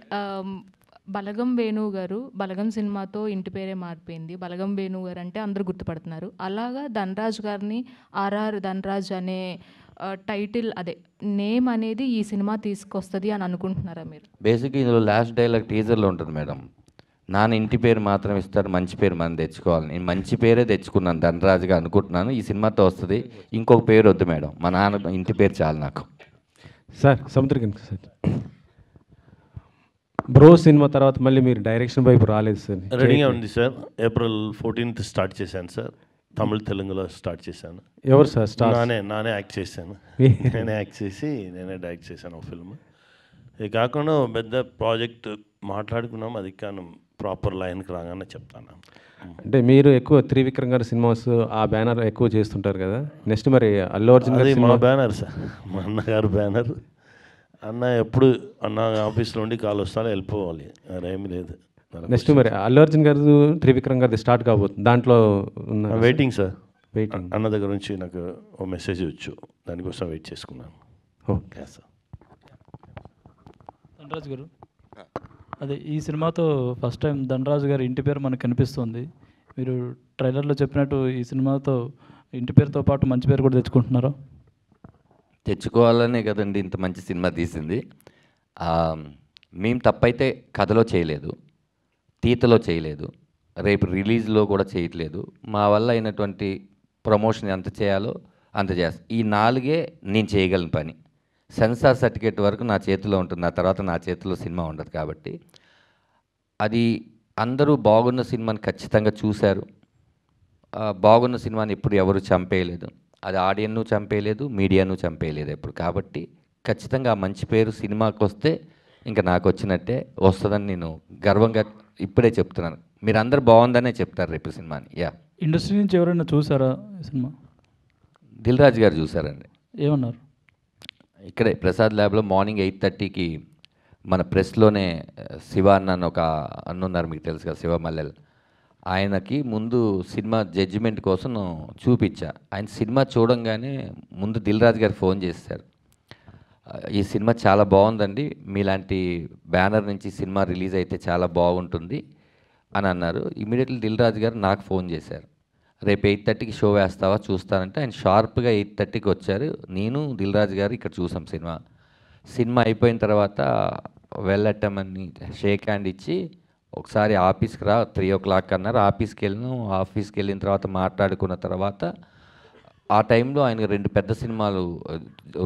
బలగం వేణు గారు, బలగం సినిమాతో ఇంటి పేరే మారిపోయింది. బలగం వేణు గారు అంటే అందరూ గుర్తుపడుతున్నారు. అలాగా ధనరాజ్ గారిని ఆర్ఆర్ ధనరాజ్ అనే టైటిల్, అదే నేమ్ అనేది ఈ సినిమా తీసుకొస్తుంది అని అనుకుంటున్నారా మీరు? బేసిక్గా ఇందులో లాస్ట్ డైలాగ్ టీజర్లో ఉంటుంది మేడం, నాన్న ఇంటి పేరు మాత్రం ఇస్తారు, మంచి పేరు మనం తెచ్చుకోవాలి. నేను మంచి పేరే తెచ్చుకున్నాను ధనరాజుగా అనుకుంటున్నాను. ఈ సినిమాతో వస్తుంది, ఇంకొక పేరు వద్దు మేడం, మా నాన్న ఇంటి పేరు చాలు నాకు. సార్ సముద్రగన్ సార్, బ్రో సినిమా తర్వాత మళ్ళీ మీరు డైరెక్షన్ వైపు రాలేదు సార్? రెడీగా ఉంది సార్. April 14th స్టార్ట్ చేశాను సార్, తమిళ తెలుగులో స్టార్ట్ చేశాను. ఎవరు సార్ స్టార్? నానే యాక్ట్ చేశాను, నేనే యాక్ట్ చేసి నేనే డైరెక్ట్ చేశాను ఒక ఫిల్మ్. ఇది కాకుండా పెద్ద ప్రాజెక్ట్ మాట్లాడుకున్నాం, అది కానీ ప్రాపర్ లైన్కి రాగానే చెప్తాను. అంటే మీరు ఎక్కువ త్రివిక్రమ్ గారి సినిమాస్ ఆ బ్యానర్ ఎక్కువ చేస్తుంటారు కదా, నెక్స్ట్ మరి అల్లు అర్జున్ గారి మా బ్యానర్ సార్, మా అన్నగారు బ్యానర్. అన్న ఎప్పుడు అన్న ఆఫీస్లో ఉండి కాల్ వస్తానే వెళ్ళిపోవాలి, అదేమీ లేదు. నెక్స్ట్ మరి అల్లు అర్జున్ గారు త్రివిక్రమ్ గారిది స్టార్ట్ కాబోతుంది, దాంట్లో ఉన్న వెయిటింగ్ సార్. వెయిటింగ్. అన్న దగ్గర నుంచి నాకు ఓ మెసేజ్ వచ్చు, దానికోసం వెయిట్ చేసుకున్నాను. Okay sir. ధనరాజ్ గారు, అదే ఈ సినిమాతో ఫస్ట్ టైం ధనరాజు గారి ఇంటి పేరు మనకు కనిపిస్తుంది. మీరు ట్రైలర్లో చెప్పినట్టు ఈ సినిమాతో ఇంటి పేరుతో పాటు మంచి పేరు కూడా తెచ్చుకుంటున్నారా? తెచ్చుకోవాలనే కదండి ఇంత మంచి సినిమా తీసింది. మేము తప్పైతే కథలో చేయలేదు, తీతలో చేయలేదు, రేపు రిలీజ్లో కూడా చేయట్లేదు. మా వల్ల అయినటువంటి ప్రమోషన్ ఎంత చేయాలో అంత చేస్తాను. ఈ 4 నేను చేయగలను పని. సెన్సార్ సర్టిఫికేట్ వరకు నా చేతిలో ఉంటుంది, ఆ తర్వాత నా చేతిలో సినిమా ఉండదు. కాబట్టి అది అందరూ బాగున్న సినిమాని ఖచ్చితంగా చూశారు. బాగున్న సినిమాని ఎప్పుడు ఎవరు చంపేయలేదు, అది ఆడియన్ను చంపేయలేదు, మీడియాను చంపేయలేదు ఎప్పుడు. కాబట్టి ఖచ్చితంగా ఆ మంచి పేరు సినిమాకి వస్తే ఇంకా నాకు వచ్చినట్టే వస్తుందని నేను గర్వంగా ఇప్పుడే చెప్తున్నాను. మీరు అందరు బాగుందనే చెప్తారు రేపు సినిమాని. యా, ఇండస్ట్రీ నుంచి ఎవరైనా చూసారా ఈ సినిమా? దిల్ రాజు గారు చూసారండి. ఏమన్నారు? ఇక్కడే ప్రసాద్ ల్యాబ్లో మార్నింగ్ 8:30కి మన ప్రెస్లోనే శివ అన్న ఒక అన్నున్నారు, మీకు తెలుసు కదా, శివ మల్లెల్. ఆయనకి ముందు సినిమా జడ్జిమెంట్ కోసం చూపించా. ఆయన సినిమా చూడంగానే ముందు దిల్ రాజు గారు ఫోన్ చేశారు, ఈ సినిమా చాలా బాగుందండి, మీలాంటి బ్యానర్ నుంచి సినిమా రిలీజ్ అయితే చాలా బాగుంటుంది అని అన్నారు. ఇమీడియట్లీ దిల్ రాజు గారు నాకు ఫోన్ చేశారు, రేపు 8:30కి షో వేస్తావా చూస్తానంటే. ఆయన షార్ప్గా 8:30కి వచ్చారు. నేను దిల్ రాజు గారు ఇక్కడ చూసాం సినిమా అయిపోయిన తర్వాత వెళ్ళటమని షేక్ హ్యాండ్ ఇచ్చి, ఒకసారి ఆఫీస్కి రా 3 o'clock అన్నారు. ఆఫీస్కి వెళ్ళినాం. ఆఫీస్కి వెళ్ళిన తర్వాత మాట్లాడుకున్న తర్వాత ఆ టైంలో ఆయనకు 2 పెద్ద సినిమాలు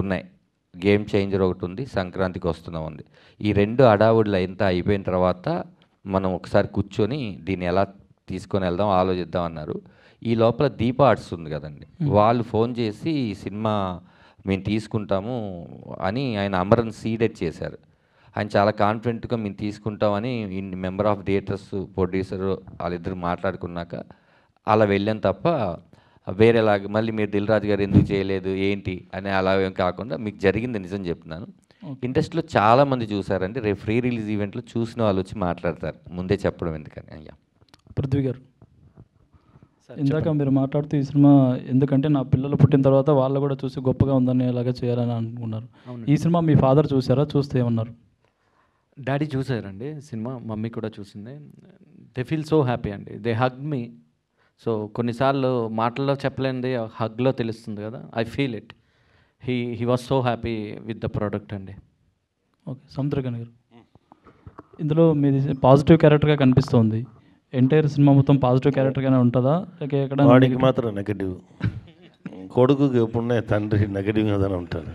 ఉన్నాయి. గేమ్ చేంజర్ ఒకటి ఉంది, సంక్రాంతికి వస్తున్నాం ఉంది. ఈ 2 హడావుడిలో ఎంత అయిపోయిన తర్వాత మనం ఒకసారి కూర్చొని దీన్ని ఎలా తీసుకొని వెళ్దాం ఆలోచిద్దాం అన్నారు. ఈ లోపల దీప ఆర్ట్స్ ఉంది కదండి, వాళ్ళు ఫోన్ చేసి ఈ సినిమా మేము తీసుకుంటాము అని ఆయన అమరన్ సీడెడ్ చేశారు. ఆయన చాలా కాన్ఫిడెంట్గా మేము తీసుకుంటామని మెంబర్ ఆఫ్ థియేటర్స్ ప్రొడ్యూసర్ వాళ్ళిద్దరు మాట్లాడుకున్నాక అలా వెళ్ళాను తప్ప వేరేలాగా మళ్ళీ మీరు దిల్ రాజు గారు ఎందుకు చేయలేదు ఏంటి అని అలా ఏం కాకుండా మీకు జరిగింది నిజం చెప్తున్నాను. ఇండస్ట్రీలో చాలామంది చూసారంటే రేపు ఫ్రీ రిలీజ్ ఈవెంట్లో చూసిన వాళ్ళు వచ్చి మాట్లాడతారు, ముందే చెప్పడం ఎందుకని. అయ్యా పృథ్వీ గారు, ఇందాక మీరు మాట్లాడుతూ ఈ సినిమా ఎందుకంటే నా పిల్లలు పుట్టిన తర్వాత వాళ్ళు కూడా చూసి గొప్పగా ఉందని అలాగే చేయాలని అనుకున్నారు. ఈ సినిమా మీ ఫాదర్ చూసారా? చూస్తే ఏమన్నారు? డాడీ చూసారండి సినిమా, మమ్మీ కూడా చూసింది. దే ఫీల్ సో హ్యాపీ అండి, దే హగ్ మీ. సో కొన్నిసార్లు మాటల్లో చెప్పలేనిది హగ్లో తెలుస్తుంది కదా, I feel it. He was so happy with the product అండి. ఓకే, సముద్రకని గారు, ఇందులో మీది పాజిటివ్ క్యారెక్టర్గా కనిపిస్తుంది. ఎంటైర్ సినిమా మొత్తం పాజిటివ్ క్యారెక్టర్గానే ఉంటుందా లేక ఎక్కడ? వాడికి మాత్రం నెగటివ్, కొడుకుకి ఎప్పుడున్నా తండ్రి నెగటివ్గానే ఉంటాడు.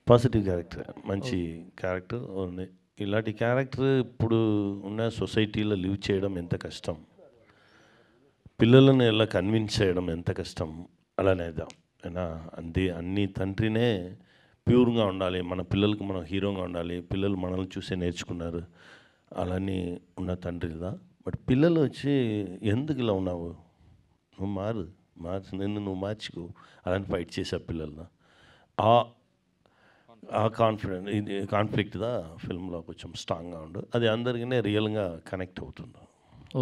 పాజిటివ్ క్యారెక్టర్, మంచి క్యారెక్టర్ ఉంది. ఇలాంటి క్యారెక్టర్ ఇప్పుడు ఉన్న సొసైటీలో లివ్ చేయడం ఎంత కష్టం, పిల్లలను ఎలా కన్విన్స్ చేయడం ఎంత కష్టం. అలానేదా అయినా అన్ని తండ్రినే ప్యూర్గా ఉండాలి, మన పిల్లలకు మనం హీరోగా ఉండాలి, పిల్లలు మనల్ని చూసే నేర్చుకున్నారు అలాని ఉన్న తండ్రిదా. బట్ పిల్లలు వచ్చి ఎందుకు ఇలా ఉన్నావు, నువ్వు మార్చు నిన్ను నువ్వు మార్చుకో అలాని ఫైట్ చేసే పిల్లలదా. ఆ కాన్ఫ్లిక్ట్దా ఫిల్మ్లో కొంచెం స్ట్రాంగ్గా ఉండు, అది అందరికీ రియల్గా కనెక్ట్ అవుతుంది.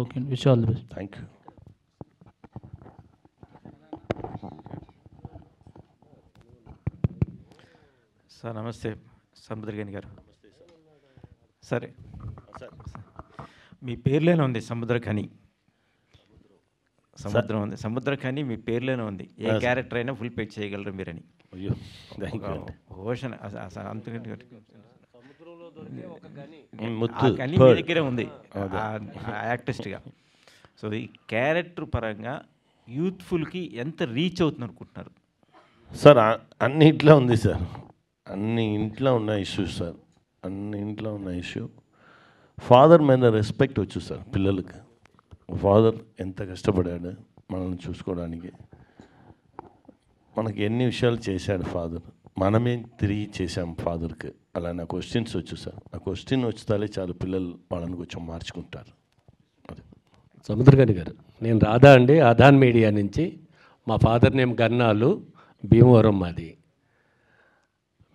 Okay, wish all the best. Thank you. Sir నమస్తే, సముద్రగని గారు. సరే మీ పేర్లోనే ఉంది సముద్రఖని, సముద్రం ఉంది, సముద్రఖని మీ పేర్లోనే ఉంది. ఏ క్యారెక్టర్ అయినా ఫుల్ పేట్ చేయగలరు మీరని. అయ్యో ఓషన్ ముత్తు కని మీ దగ్గరే ఉంది యాక్టిస్ట్గా. సో ఈ క్యారెక్టర్ పరంగా యూత్ఫుల్కి ఎంత రీచ్ అవుతుంది అనుకుంటున్నారు? సార్ అన్ని ఇంట్లో ఉంది సార్, అన్ని ఇంట్లో ఉన్న ఇష్యూ సార్, అన్ని ఇంట్లో ఉన్న ఇష్యూ. ఫాదర్ మీద రెస్పెక్ట్ వచ్చు సార్ పిల్లలకి. ఫాదర్ ఎంత కష్టపడాడు మనల్ని చూసుకోవడానికి, మనకి ఎన్ని విషయాలు చేశాడు ఫాదర్, మనమే తిరిగి చేసాం ఫాదర్కి. అలా నా క్వశ్చన్స్ వచ్చు సార్, ఆ క్వశ్చన్ వచ్చితే చాలు పిల్లలు వాళ్ళని కొంచెం మార్చుకుంటారు. సముద్రగని గారు, నేను రాధా అండి, ఆధాన్ మీడియా నుంచి. మా ఫాదర్ నేమ్ గన్నాలు, భీమవరం మాది.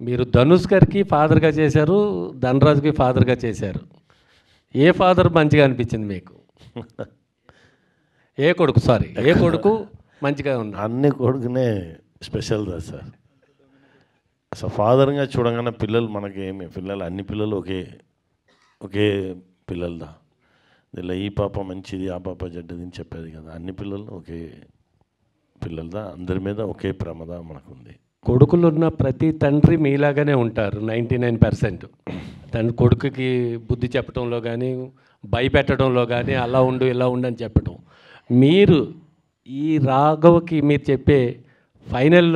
మీరు ధనుష్ గారికి ఫాదర్గా చేశారు, ధనరాజ్కి ఫాదర్గా చేశారు. ఏ ఫాదర్ మంచిగా అనిపించింది మీకు? ఏ కొడుకు మంచిగా ఉంది? అన్ని కొడుకునే స్పెషల్ దా సార్. అసలు ఫాదర్గా చూడగానే పిల్లలు మనకేమి పిల్లలు, అన్ని పిల్లలు ఒకే పిల్లలదా. ఇలా ఈ పాప మంచిది ఆ పాప చెడ్డది అని చెప్పేది కదా, అన్ని పిల్లలు ఒకే పిల్లలదా, అందరి మీద ఒకే ప్రమద మనకుంది. కొడుకులున్న ప్రతి తండ్రి మీలాగానే ఉంటారు 99%. తన కొడుకుకి బుద్ధి చెప్పడంలో కానీ, భయపెట్టడంలో కానీ, అలా ఉండు ఇలా ఉండు అని చెప్పడం. మీరు ఈ రాఘవకి మీరు చెప్పే ఫైనల్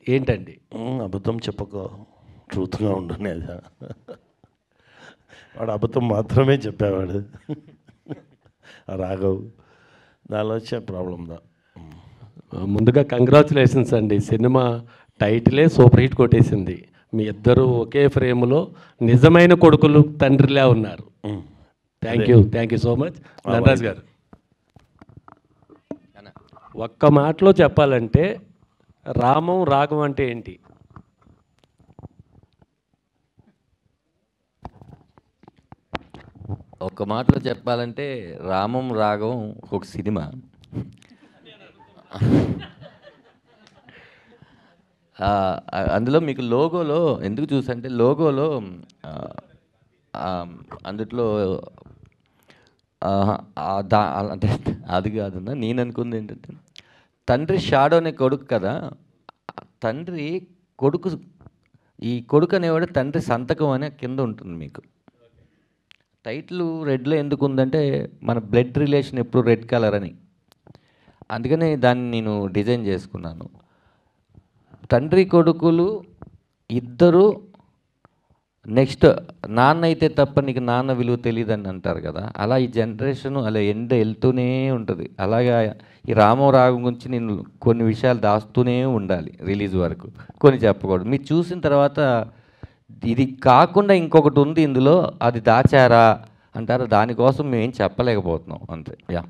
ఏంటండి? అబద్ధం చెప్పక ట్రూత్గా ఉండనేదా. వాడు అబద్ధం మాత్రమే చెప్పేవాడు రాఘవ్, దానిలో వచ్చే ప్రాబ్లందా. ముందుగా కంగ్రాచులేషన్స్ అండి, సినిమా టైటిలే సూపర్ హిట్ కొట్టేసింది. మీ ఇద్దరు ఒకే ఫ్రేమ్లో నిజమైన కొడుకులు తండ్రిలా ఉన్నారు. Thank you so much. Dhanraj గారు, ఒక్క మాటలో చెప్పాలంటే రామం రాగం అంటే ఏంటి? ఒక మాటలో చెప్పాలంటే రామం రాఘవం ఒక సినిమా. అందులో మీకు లోగోలో ఎందుకు చూసంటే లోగోలో అందుట్లో అంటే అది కాదన్నా, నేను అనుకుంది ఏంటంటే తండ్రి షాడో అనే కొడుకు కదా, తండ్రి కొడుకు, ఈ కొడుకు అనేవాడు తండ్రి సంతకం అనే కింద ఉంటుంది మీకు. టైటిల్ రెడ్లో ఎందుకు ఉందంటే మన బ్లడ్ రిలేషన్ ఎప్పుడు రెడ్ కలర్ అని, అందుకనే దాన్ని నేను డిజైన్ చేసుకున్నాను. తండ్రి కొడుకులు ఇద్దరు నెక్స్ట్ నాన్న అయితే తప్ప నీకు నాన్న విలువ తెలియదని అంటారు కదా, అలా ఈ జనరేషన్ అలా వెళ్తూనే ఉంటుంది. అలాగా ఈ రామరాగం గురించి నేను కొన్ని విషయాలు దాస్తూనే ఉండాలి రిలీజ్ వరకు, కొన్ని చెప్పకూడదు. మీరు చూసిన తర్వాత ఇది కాకుండా ఇంకొకటి ఉంది ఇందులో, అది దాచారా అంటారు, దానికోసం మేము ఏం చెప్పలేకపోతున్నాం అంతే. యా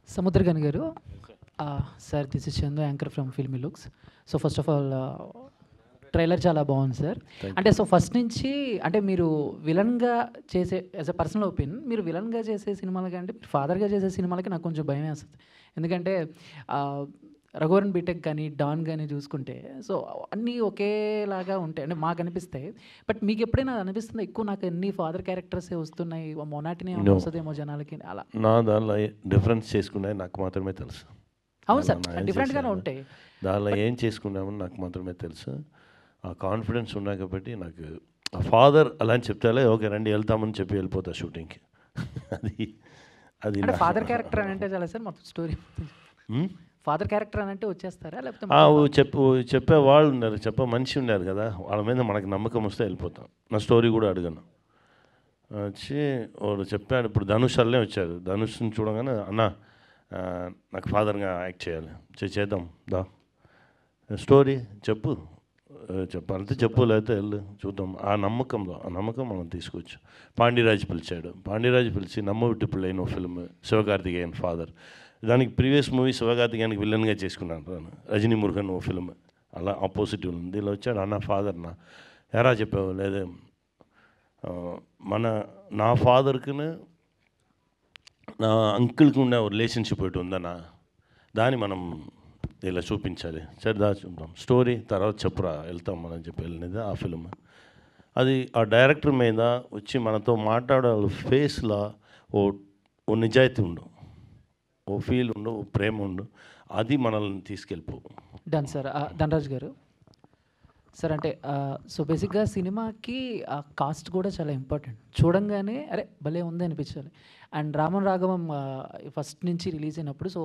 సముద్రగని గారు, sir this is Chandu, anchor from filmy looks. So first of all trailer చాలా బాగుంది సార్. అంటే సో ఫస్ట్ నుంచి అంటే మీరు విలన్గా చేసే యాజ్ అ పర్సనల్ ఒపీనియన్, మీరు విలన్గా చేసే సినిమాలకి అంటే మీరు ఫాదర్గా చేసే సినిమాలకి నాకు కొంచెం భయం వేస్తుంది. ఎందుకంటే రఘువరన్ బీటెక్ కానీ డాన్ కానీ చూసుకుంటే సో అన్నీ ఒకేలాగా ఉంటాయి అంటే మాకు అనిపిస్తాయి. బట్ మీకు ఎప్పుడైనా అనిపిస్తుందా ఎక్కువ నాకు అన్ని ఫాదర్ క్యారెక్టర్సే వస్తున్నాయి, మొనాటినే వస్తుందేమో జనాలకి అలా? నా దానిలో డిఫరెన్స్ చేసుకున్నాయి నాకు మాత్రమే తెలుసు. అవును సార్, డిఫరెంట్గానే ఉంటాయి. దానిలో ఏం చేసుకున్నామని నాకు మాత్రమే తెలుసు. ఆ కాన్ఫిడెన్స్ ఉన్నాయి కాబట్టి నాకు ఆ ఫాదర్ అలా అని చెప్తే ఓకే రండి వెళ్తామని చెప్పి వెళ్ళిపోతా షూటింగ్కి. అది అది ఫాదర్ క్యారెక్టర్ అని అంటే చాలా సార్ మొత్తం స్టోరీ ఫాదర్ క్యారెక్టర్ అని అంటే వచ్చేస్తారా లేకపోతే చెప్పే వాళ్ళు ఉన్నారు, చెప్పే మనిషి ఉన్నారు కదా, వాళ్ళ మీద మనకు నమ్మకం వస్తే వెళ్ళిపోతాం. నా స్టోరీ కూడా అడిగాను వచ్చి వాడు చెప్పాడు. ఇప్పుడు ధనుష్ అల్లే వచ్చారు. ధనుష్ని చూడగానే అన్న నాకు ఫాదర్గా యాక్ట్ చేయాలి, చేద్దాం దా స్టోరీ చెప్పు చెప్పాలంటే చెప్పు లేకపోతే వెళ్ళు చూద్దాం. ఆ నమ్మకం మనం తీసుకోవచ్చు. పాండిరాజ్ పిలిచాడు. పాండిరాజ్ పిలిచి నమ్మవిట్టు పిల్లైన ఫిల్మ్ శివకార్తికేయన్ ఫాదర్. దానికి ప్రీవియస్ మూవీ శివకార్తికేయన్కి విలన్గా చేసుకున్నాను నేను. రజనీ మురుగన్ ఓ ఫిల్మ్ అలా ఆపోజిట్ ఉంది. దీనిలో వచ్చాడు అన్న ఫాదర్ నా ఎరా చెప్పావు లేదే నా ఫాదర్కి నా అంకుల్కి ఉన్న రిలేషన్షిప్ ఒకటి ఉందన్నా, దాన్ని మనం ఇలా చూపించాలి. సరే దా చూద్దాం స్టోరీ తర్వాత చెప్పురా వెళ్తాం మనం చెప్పి వెళ్ళినది ఆ ఫిల్మ్. అది ఆ డైరెక్టర్ మీద వచ్చి మనతో మాట్లాడే ఫేస్లో ఓ నిజాయితీ ఉండు, ఓ ఫీల్ ఉండు, ఓ ప్రేమ ఉండు, అది మనల్ని తీసుకెళ్ళిపో. Done sir. ధనరాజ్ గారు సార్ అంటే సో బేసిక్గా సినిమాకి కాస్ట్ కూడా చాలా ఇంపార్టెంట్. చూడంగానే అరే భలే ఉంది అనిపించాలి. అండ్ రామన్ రాఘవం ఫస్ట్ నుంచి రిలీజ్ అయినప్పుడు సో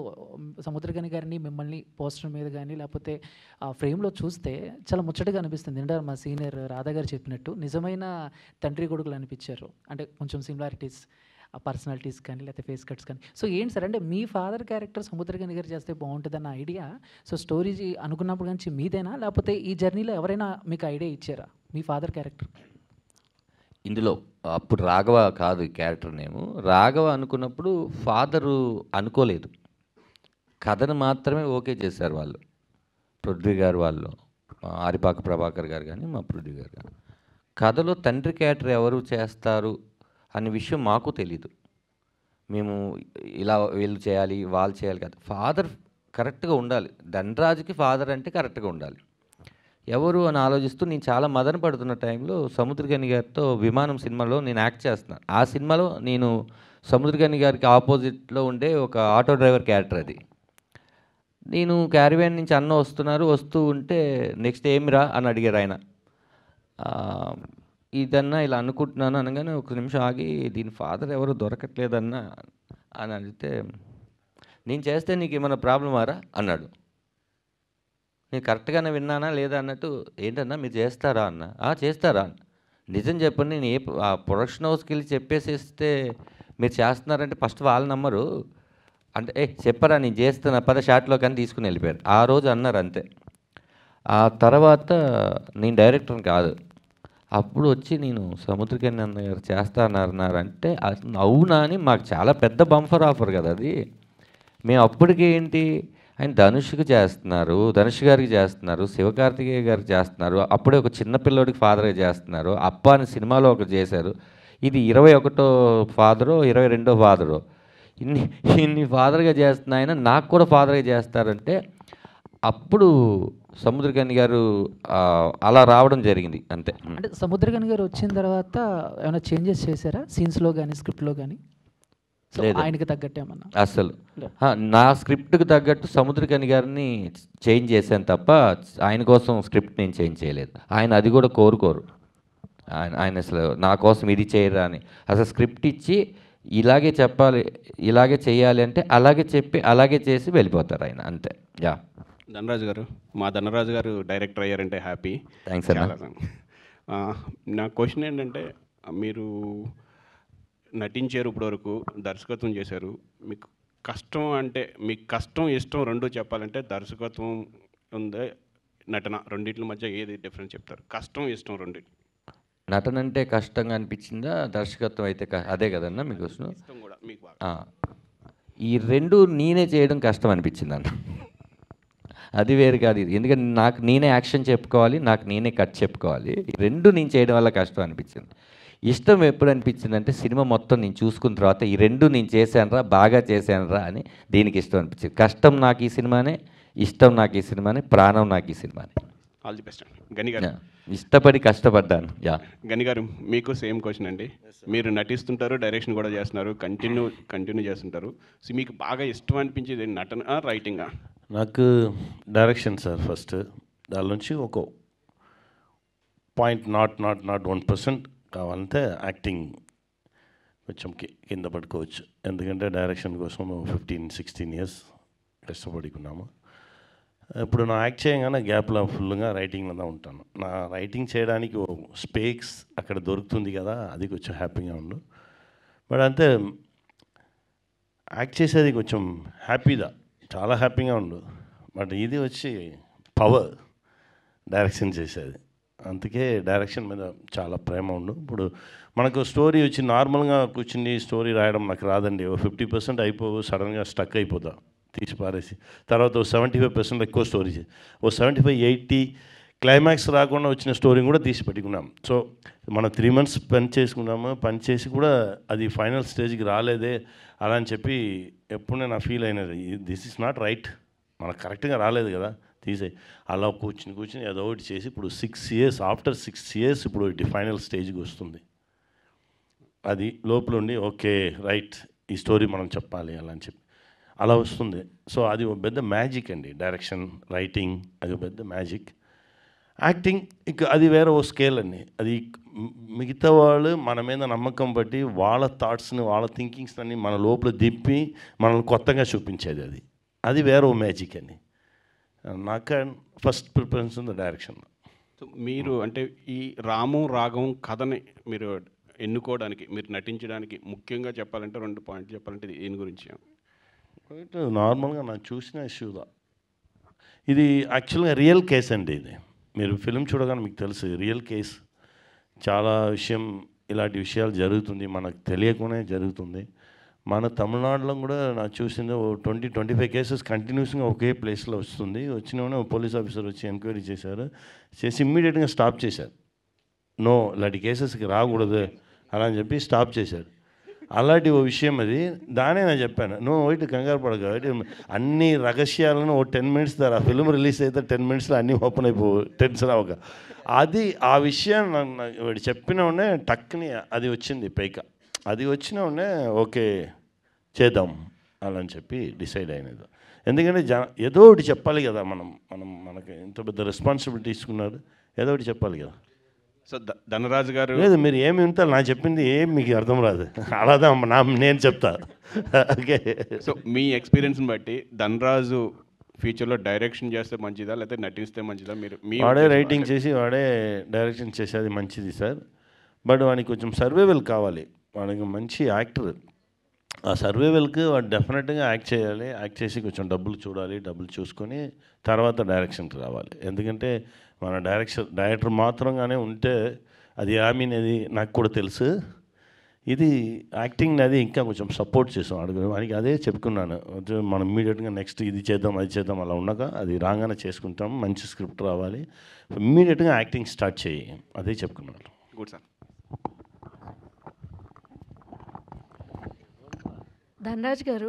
సముద్రగని గారిని మిమ్మల్ని పోస్టర్ మీద కానీ లేకపోతే ఆ ఫ్రేమ్లో చూస్తే చాలా ముచ్చటగా అనిపిస్తుంది. ఎందుకంటే మా సీనియర్ రాధా గారు చెప్పినట్టు నిజమైన తండ్రి కొడుకులు అనిపించారు. అంటే కొంచెం సిమిలారిటీస్ పర్సనాలిటీస్ కానీ లేకపోతే ఫేస్ కట్స్ కానీ. సో ఏంటి సార్ అంటే మీ ఫాదర్ క్యారెక్టర్ సముద్రగని గారు చేస్తే బాగుంటుందన్న ఐడియా సో స్టోరీ అనుకున్నప్పుడు నుంచి మీదేనా లేకపోతే ఈ జర్నీలో ఎవరైనా మీకు ఐడియా ఇచ్చారా మీ ఫాదర్ క్యారెక్టర్? ఇందులో అప్పుడు రాఘవ కాదు ఈ క్యారెక్టర్ నేము. రాఘవ అనుకున్నప్పుడు ఫాదరు అనుకోలేదు, కథను మాత్రమే ఓకే చేశారు వాళ్ళు, పృథ్వీ గారు వాళ్ళు, ఆరిపాక ప్రభాకర్ గారు కానీ మా పృథ్వీ గారు కానీ. కథలో తండ్రి క్యారెక్టర్ ఎవరు చేస్తారు అనే విషయం మాకు తెలీదు. మేము ఇలా వీళ్ళు చేయాలి వాళ్ళు చేయాలి కదా, ఫాదర్ కరెక్ట్గా ఉండాలి. ధనరాజుకి ఫాదర్ అంటే కరెక్ట్గా ఉండాలి. ఎవరు అని ఆలోచిస్తూ నేను చాలా మదన పడుతున్న టైంలో సముద్రగని గారితో విమానం సినిమాలో నేను యాక్ట్ చేస్తున్నాను. ఆ సినిమాలో నేను సముద్రగని గారికి ఆపోజిట్లో ఉండే ఒక ఆటో డ్రైవర్ క్యారెక్టర్ అది. నేను క్యారివ్యాన్ నుంచి అన్న వస్తూ ఉంటే నెక్స్ట్ ఏమిరా అని అడిగారు ఆయన. ఇదన్నా ఇలా అనుకుంటున్నాను అనగానే ఒక నిమిషం ఆగి దీని ఫాదర్ ఎవరు దొరకట్లేదన్నా అని అడిగితే నేను చేస్తే నీకు ఏమైనా ప్రాబ్లమారా అన్నాడు. నేను కరెక్ట్గానే విన్నానా లేదా అన్నట్టు ఏంటన్నా మీరు చేస్తారా అన్న. చేస్తారా అన్న. నిజం చెప్పండి నేను ఆ ప్రొడక్షన్ హౌస్కి వెళ్ళి చెప్పేసేస్తే మీరు చేస్తున్నారంటే ఫస్ట్ వాళ్ళు నమ్మరు అంటే చెప్పరా నేను చేస్తున్నా 10 షాట్లో కానీ తీసుకుని వెళ్ళిపోయారు. ఆ రోజు అన్నారు అంతే. ఆ తర్వాత నేను డైరెక్టర్ని కాదు. అప్పుడు వచ్చి నేను సముద్రగని అన్న గారు చేస్తా అన్నారంటే అవునా అని మాకు చాలా పెద్ద బంఫర్ ఆఫర్ కదా అది. మేము అప్పటికి ఏంటి ఆయన ధనుష్కి చేస్తున్నారు, ధనుష్ గారికి చేస్తున్నారు, శివకార్తికేయ గారికి చేస్తున్నారు, అప్పుడే ఒక చిన్న పిల్లోడికి ఫాదర్గా చేస్తున్నారు, అప్ప అని సినిమాలో ఒకటి చేశారు. ఇది 21వ ఫాదరో 22వ ఫాదరో ఇన్ని ఫాదర్గా చేస్తున్న ఆయన నాకు కూడా ఫాదర్గా చేస్తారంటే అప్పుడు సముద్రగని గారు అలా రావడం జరిగింది అంతే. అంటే సముద్రగని గారు వచ్చిన తర్వాత ఏమైనా చేంజెస్ చేశారా సీన్స్లో కానీ స్క్రిప్ట్లో కానీ? ఆయనకి తగ్గట్టు ఏమన్నా? అసలు నా స్క్రిప్ట్కి తగ్గట్టు సముద్రగని గారిని చేంజ్ చేశాను తప్ప ఆయన కోసం స్క్రిప్ట్ నేను చేంజ్ చేయలేదు. ఆయన అది కూడా కోరుకోరు. ఆయన అసలు నా కోసం ఇది చేయరా అని అసలు స్క్రిప్ట్ ఇచ్చి ఇలాగే చెప్పాలి ఇలాగే చేయాలి అంటే అలాగే చెప్పి అలాగే చేసి వెళ్ళిపోతారు ఆయన అంతే. యా ధనరాజు గారు, మా ధనరాజు గారు డైరెక్టర్ అయ్యారంటే హ్యాపీ. థ్యాంక్స్ అన్న. నా క్వశ్చన్ ఏంటంటే మీరు నటించారు ఇప్పటివరకు, దర్శకత్వం చేశారు. మీకు కష్టం అంటే మీకు కష్టం ఇష్టం రెండు చెప్పాలంటే దర్శకత్వం ఉందే నటన రెండింటి మధ్య ఏది డిఫరెన్స్ చెప్తారు? కష్టం ఇష్టం రెండింటి. నటన అంటే కష్టంగా అనిపించిందా, దర్శకత్వం అయితే అదే కదన్నా మీకు ఇష్టం కూడా మీకు బాగా? ఈ రెండు నేనే చేయడం కష్టం అనిపించింది అన్న. అది వేరు కాదు ఇది. ఎందుకంటే నాకు నేనే యాక్షన్ చెప్పుకోవాలి, నాకు నేనే కట్ చెప్పుకోవాలి. ఈ రెండు నేను చేయడం వల్ల కష్టం అనిపించింది. ఇష్టం ఎప్పుడు అనిపించింది అంటే సినిమా మొత్తం నేను చూసుకున్న తర్వాత ఈ రెండు నేను చేశానురా, బాగా చేశానురా అని దీనికి ఇష్టం అనిపించింది. కష్టం నాకు ఈ సినిమానే, ఇష్టం నాకు ఈ సినిమానే, ప్రాణం నాకు ఈ సినిమానే. All the best. గని గారు, ఇష్టపడి కష్టపడ్డాను. గని గారు, మీకు సేమ్ క్వశ్చన్ అండి. మీరు నటిస్తుంటారు, డైరెక్షన్ కూడా చేస్తున్నారు, కంటిన్యూ చేస్తుంటారు. సో మీకు బాగా ఇష్టం అనిపించేది నటన, రైటింగా? నాకు డైరెక్షన్ సార్ ఫస్ట్. దాని నుంచి ఒక పాయింట్ నాట్ 1% కావాలంటే యాక్టింగ్ కొంచెం కింద పడుకోవచ్చు. ఎందుకంటే డైరెక్షన్ కోసం 15-16 ఇయర్స్ కష్టపడుకున్నాము. ఇప్పుడు నా యాక్ట్ చేయగానే గ్యాప్లో ఫుల్గా రైటింగ్లో ఉంటాను. నా రైటింగ్ చేయడానికి స్పేస్ అక్కడ దొరుకుతుంది కదా, అది కొంచెం హ్యాపీగా ఉండు. బట్ అంతే యాక్ట్ చేసేది కొంచెం హ్యాపీగా, చాలా హ్యాపీగా ఉండు. బట్ ఇది వచ్చి పవర్ డైరెక్షన్ చేసేది. అందుకే డైరెక్షన్ మీద చాలా ప్రేమ ఉండు. ఇప్పుడు మనకు స్టోరీ వచ్చి నార్మల్గా కూర్చుని స్టోరీ రాయడం నాకు రాదండి. 50% అయిపోవు, సడన్గా స్టక్ అయిపోతా, తీసి పారేసి. తర్వాత 75% ఎక్కువ స్టోరీ, 75-80 క్లైమాక్స్ రాకుండా వచ్చిన స్టోరీ కూడా తీసి పెట్టుకున్నాం. సో మనం 3 months పని చేసుకున్నాము, పని చేసి కూడా అది ఫైనల్ స్టేజ్కి రాలేదే అలా అని చెప్పి ఎప్పుడు నేను ఫీల్ అయినది. దిస్ ఇస్ నాట్ రైట్, మనకు కరెక్ట్గా రాలేదు కదా, తీసే. అలా కూర్చుని ఏదో ఒకటి చేసి ఇప్పుడు 6 years, ఆఫ్టర్ 6 years ఇప్పుడు ఇటు ఫైనల్ స్టేజ్కి వస్తుంది. అది లోపల ఉండి ఓకే రైట్, ఈ స్టోరీ మనం చెప్పాలి అలా అని చెప్పి అలా వస్తుంది. సో అది ఒక పెద్ద మ్యాజిక్ అండి. డైరెక్షన్, రైటింగ్ అది ఒక పెద్ద మ్యాజిక్. యాక్టింగ్ ఇక అది వేరే ఓ స్కేల్ అండి. అది మిగతా వాళ్ళు మన మీద నమ్మకం బట్టి వాళ్ళ థాట్స్ని, వాళ్ళ థింకింగ్స్ అన్ని మన లోపల దిప్పి మనల్ని కొత్తగా చూపించేది. అది వేరే ఓ మ్యాజిక్ అండి. నాకు ఫస్ట్ ప్రిఫరెన్స్ ఉంది డైరెక్షన్. సో మీరు అంటే ఈ రాము రాఘవం కథని మీరు ఎన్నుకోవడానికి, మీరు నటించడానికి ముఖ్యంగా చెప్పాలంటే 2 పాయింట్లు చెప్పాలంటే దీని గురించి? నార్మల్గా నాకు చూసిన ఇష్యూదా, ఇది యాక్చువల్గా రియల్ కేస్ అండి. ఇది మీరు ఫిలిం చూడగానే మీకు తెలుసు రియల్ కేస్. చాలా ఇలాంటి విషయాలు జరుగుతుంది, మనకు తెలియకుండానే జరుగుతుంది. మన తమిళనాడులో కూడా నాకు చూసింది 20-25 కేసెస్ కంటిన్యూస్గా ఒకే ప్లేస్లో వస్తుంది. వచ్చిన పోలీస్ ఆఫీసర్ వచ్చి ఎంక్వైరీ చేశారు, చేసి ఇమ్మీడియట్గా స్టాప్ చేశారు. నో, ఇలాంటి కేసెస్కి రాకూడదు అలా అని చెప్పి స్టాప్ చేశారు. అలాంటి ఓ విషయం అది. దానే నేను చెప్పాను, నువ్వు ఒకటి కంగారు పడక, అన్ని రహస్యాలను 10 minutes ద్వారా ఫిల్మ్ రిలీజ్ అయితే 10 minutesలో అన్నీ ఓపెన్ అయిపో, టెన్షన్ అవ్వక. అది ఆ విషయం వాడు చెప్పిన టక్ని అది వచ్చింది పైక. అది వచ్చిన ఓకే చేద్దాం అలా అని చెప్పి డిసైడ్ అయినది. ఎందుకంటే ఏదో ఒకటి చెప్పాలి కదా, మనకి ఇంత పెద్ద రెస్పాన్సిబిలిటీ తీసుకున్నారు, ఏదో ఒకటి చెప్పాలి కదా. సో ధనరాజు గారు, లేదు మీరు ఏమి వింటారు, నా చెప్పింది ఏం మీకు అర్థం రాదు, అలాదా నేను చెప్తా. ఓకే. సో మీ ఎక్స్పీరియన్స్ని బట్టి ధనరాజు ఫ్యూచర్లో డైరెక్షన్ చేస్తే మంచిదా లేకపోతే నటిస్తే మంచిదా? వాడే రైటింగ్ చేసి వాడే డైరెక్షన్ చేసేది మంచిది సార్. బట్ వానికి కొంచెం సర్వైవల్ కావాలి, వాడికి మంచి యాక్టర్. ఆ సర్వైవల్కి వాడు డెఫినెట్గా యాక్ట్ చేయాలి. యాక్ట్ చేసి కొంచెం డబ్బులు చూడాలి, డబ్బులు చూసుకొని తర్వాత డైరెక్షన్కి రావాలి. ఎందుకంటే మన డైరెక్టర్ మాత్రంగానే ఉంటే అది అది నాకు కూడా తెలుసు. ఇది యాక్టింగ్ అది ఇంకా కొంచెం సపోర్ట్ చేసాం అడుగు వానికి. అదే చెప్పుకున్నాను, మనం ఇమ్మీడియట్గా నెక్స్ట్ ఇది చేద్దాం అది చేద్దాం అలా ఉండక అది రాగానే చేసుకుంటాం. మంచి స్క్రిప్ట్ రావాలి, ఇమ్మీడియట్గా యాక్టింగ్ స్టార్ట్ చేయి, అదే చెప్పుకున్నాను. Good sir. ధనరాజ్ గారు,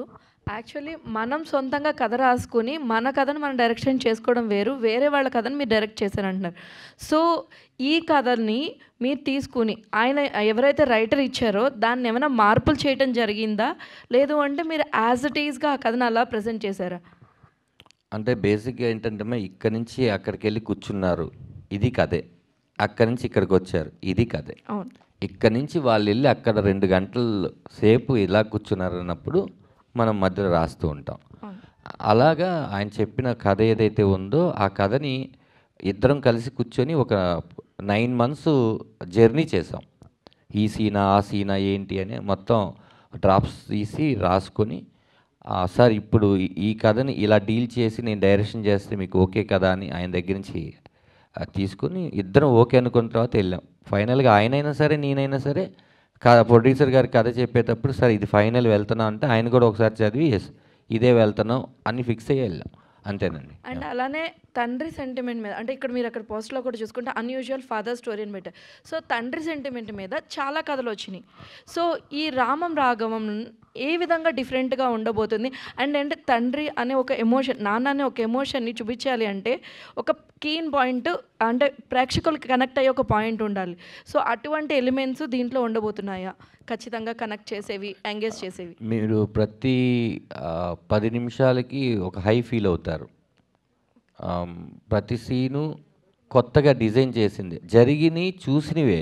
యాక్చువల్లీ మనం సొంతంగా కథ రాసుకుని మన కథను మనం డైరెక్షన్ చేసుకోవడం వేరు, వేరే వాళ్ళ కథను మీరు డైరెక్ట్ చేశారంటున్నారు. సో ఈ కథని మీరు తీసుకుని ఆయన ఎవరైతే రైటర్ ఇచ్చారో దాన్ని ఏమైనా మార్పులు చేయడం జరిగిందా, లేదు అంటే మీరు యాజ్ ఇట్ ఈస్గా ఆ కథను అలా ప్రజెంట్ చేశారా? అంటే బేసిక్గా ఏంటంటే ఇక్కడి నుంచి అక్కడికి వెళ్ళి కూర్చున్నారు, ఇది కథే. అక్కడి నుంచి ఇక్కడికి వచ్చారు, ఇది కథే. అవును. ఇక్కడి నుంచి వాళ్ళు వెళ్ళి అక్కడ 2 గంటల సేపు ఇలా కూర్చున్నారు అన్నప్పుడు మనం మధ్యలో రాస్తూ ఉంటాం. అలాగా ఆయన చెప్పిన కథ ఏదైతే ఉందో ఆ కథని ఇద్దరం కలిసి కూర్చొని ఒక 9 months జర్నీ చేసాం. ఈ సీనా ఆ సీనా ఏంటి అని మొత్తం డ్రాప్స్ తీసి రాసుకొని, సార్ ఇప్పుడు ఈ కథని ఇలా డీల్ చేసి నేను డైరెక్షన్ చేస్తే మీకు ఓకే కదా అని ఆయన దగ్గర నుంచి తీసుకుని ఇద్దరం ఓకే అనుకున్న తర్వాత వెళ్ళాం. ఫైనల్గా ఆయనైనా సరే నేనైనా సరే ప్రొడ్యూసర్ గారికి కథ చెప్పేటప్పుడు సార్ ఇది ఫైనల్ వెళ్తున్నా అంటే ఆయన కూడా ఒకసారి చదివి ఎస్ ఇదే వెళ్తున్నాం అని ఫిక్స్ అయ్యి వెళ్ళాం. అంతేనండి. అండ్ అలానే తండ్రి సెంటిమెంట్ మీద, అంటే ఇక్కడ మీరు అక్కడ పోస్ట్లో కూడా చూసుకుంటే అన్యూజువల్ ఫాదర్ స్టోరీ అని పెట్టారు. సో తండ్రి సెంటిమెంట్ మీద చాలా కథలు వచ్చినాయి. సో ఈ రామం రాఘవం ఏ విధంగా డిఫరెంట్గా ఉండబోతుంది? అండ్ అంటే తండ్రి అనే ఒక ఎమోషన్, నాన్న అనే ఒక ఎమోషన్ని చూపించాలి అంటే ఒక కీన్ పాయింట్, అంటే ప్రేక్షకులకి కనెక్ట్ అయ్యే ఒక పాయింట్ ఉండాలి. సో అటువంటి ఎలిమెంట్స్ దీంట్లో ఉండబోతున్నాయా? ఖచ్చితంగా కనెక్ట్ చేసేవి, ఎంగేజ్ చేసేవి. మీరు ప్రతి 10 నిమిషాలకి ఒక హై ఫీల్ అవుతారు. ప్రతి సీను కొత్తగా డిజైన్ చేసింది, జరిగినవి చూసినవే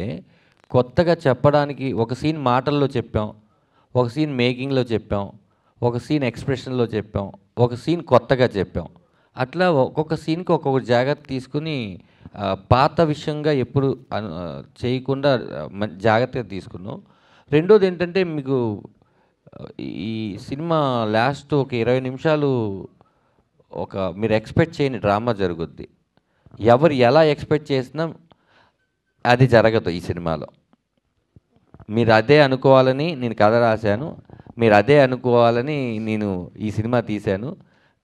కొత్తగా చెప్పడానికి. ఒక సీన్ మాటల్లో చెప్పాం, ఒక సీన్ మేకింగ్లో చెప్పాం, ఒక సీన్ ఎక్స్ప్రెషన్లో చెప్పాం, ఒక సీన్ కొత్తగా చెప్పాం. అట్లా ఒక్కొక్క సీన్కి ఒక్కొక్క జాగ్రత్త తీసుకుని పాత విషయంగా ఎప్పుడు చేయకుండా జాగ్రత్తగా తీసుకున్నాం. రెండోది ఏంటంటే, మీకు ఈ సినిమా లాస్ట్ ఒక 20 నిమిషాలు మీరు ఎక్స్పెక్ట్ చేయని డ్రామా జరుగుద్ది. ఎవరు ఎలా ఎక్స్పెక్ట్ చేసినా అది జరగదు ఈ సినిమాలో. మీరు అదే అనుకోవాలని నేను కథ రాశాను, మీరు అదే అనుకోవాలని నేను ఈ సినిమా తీశాను,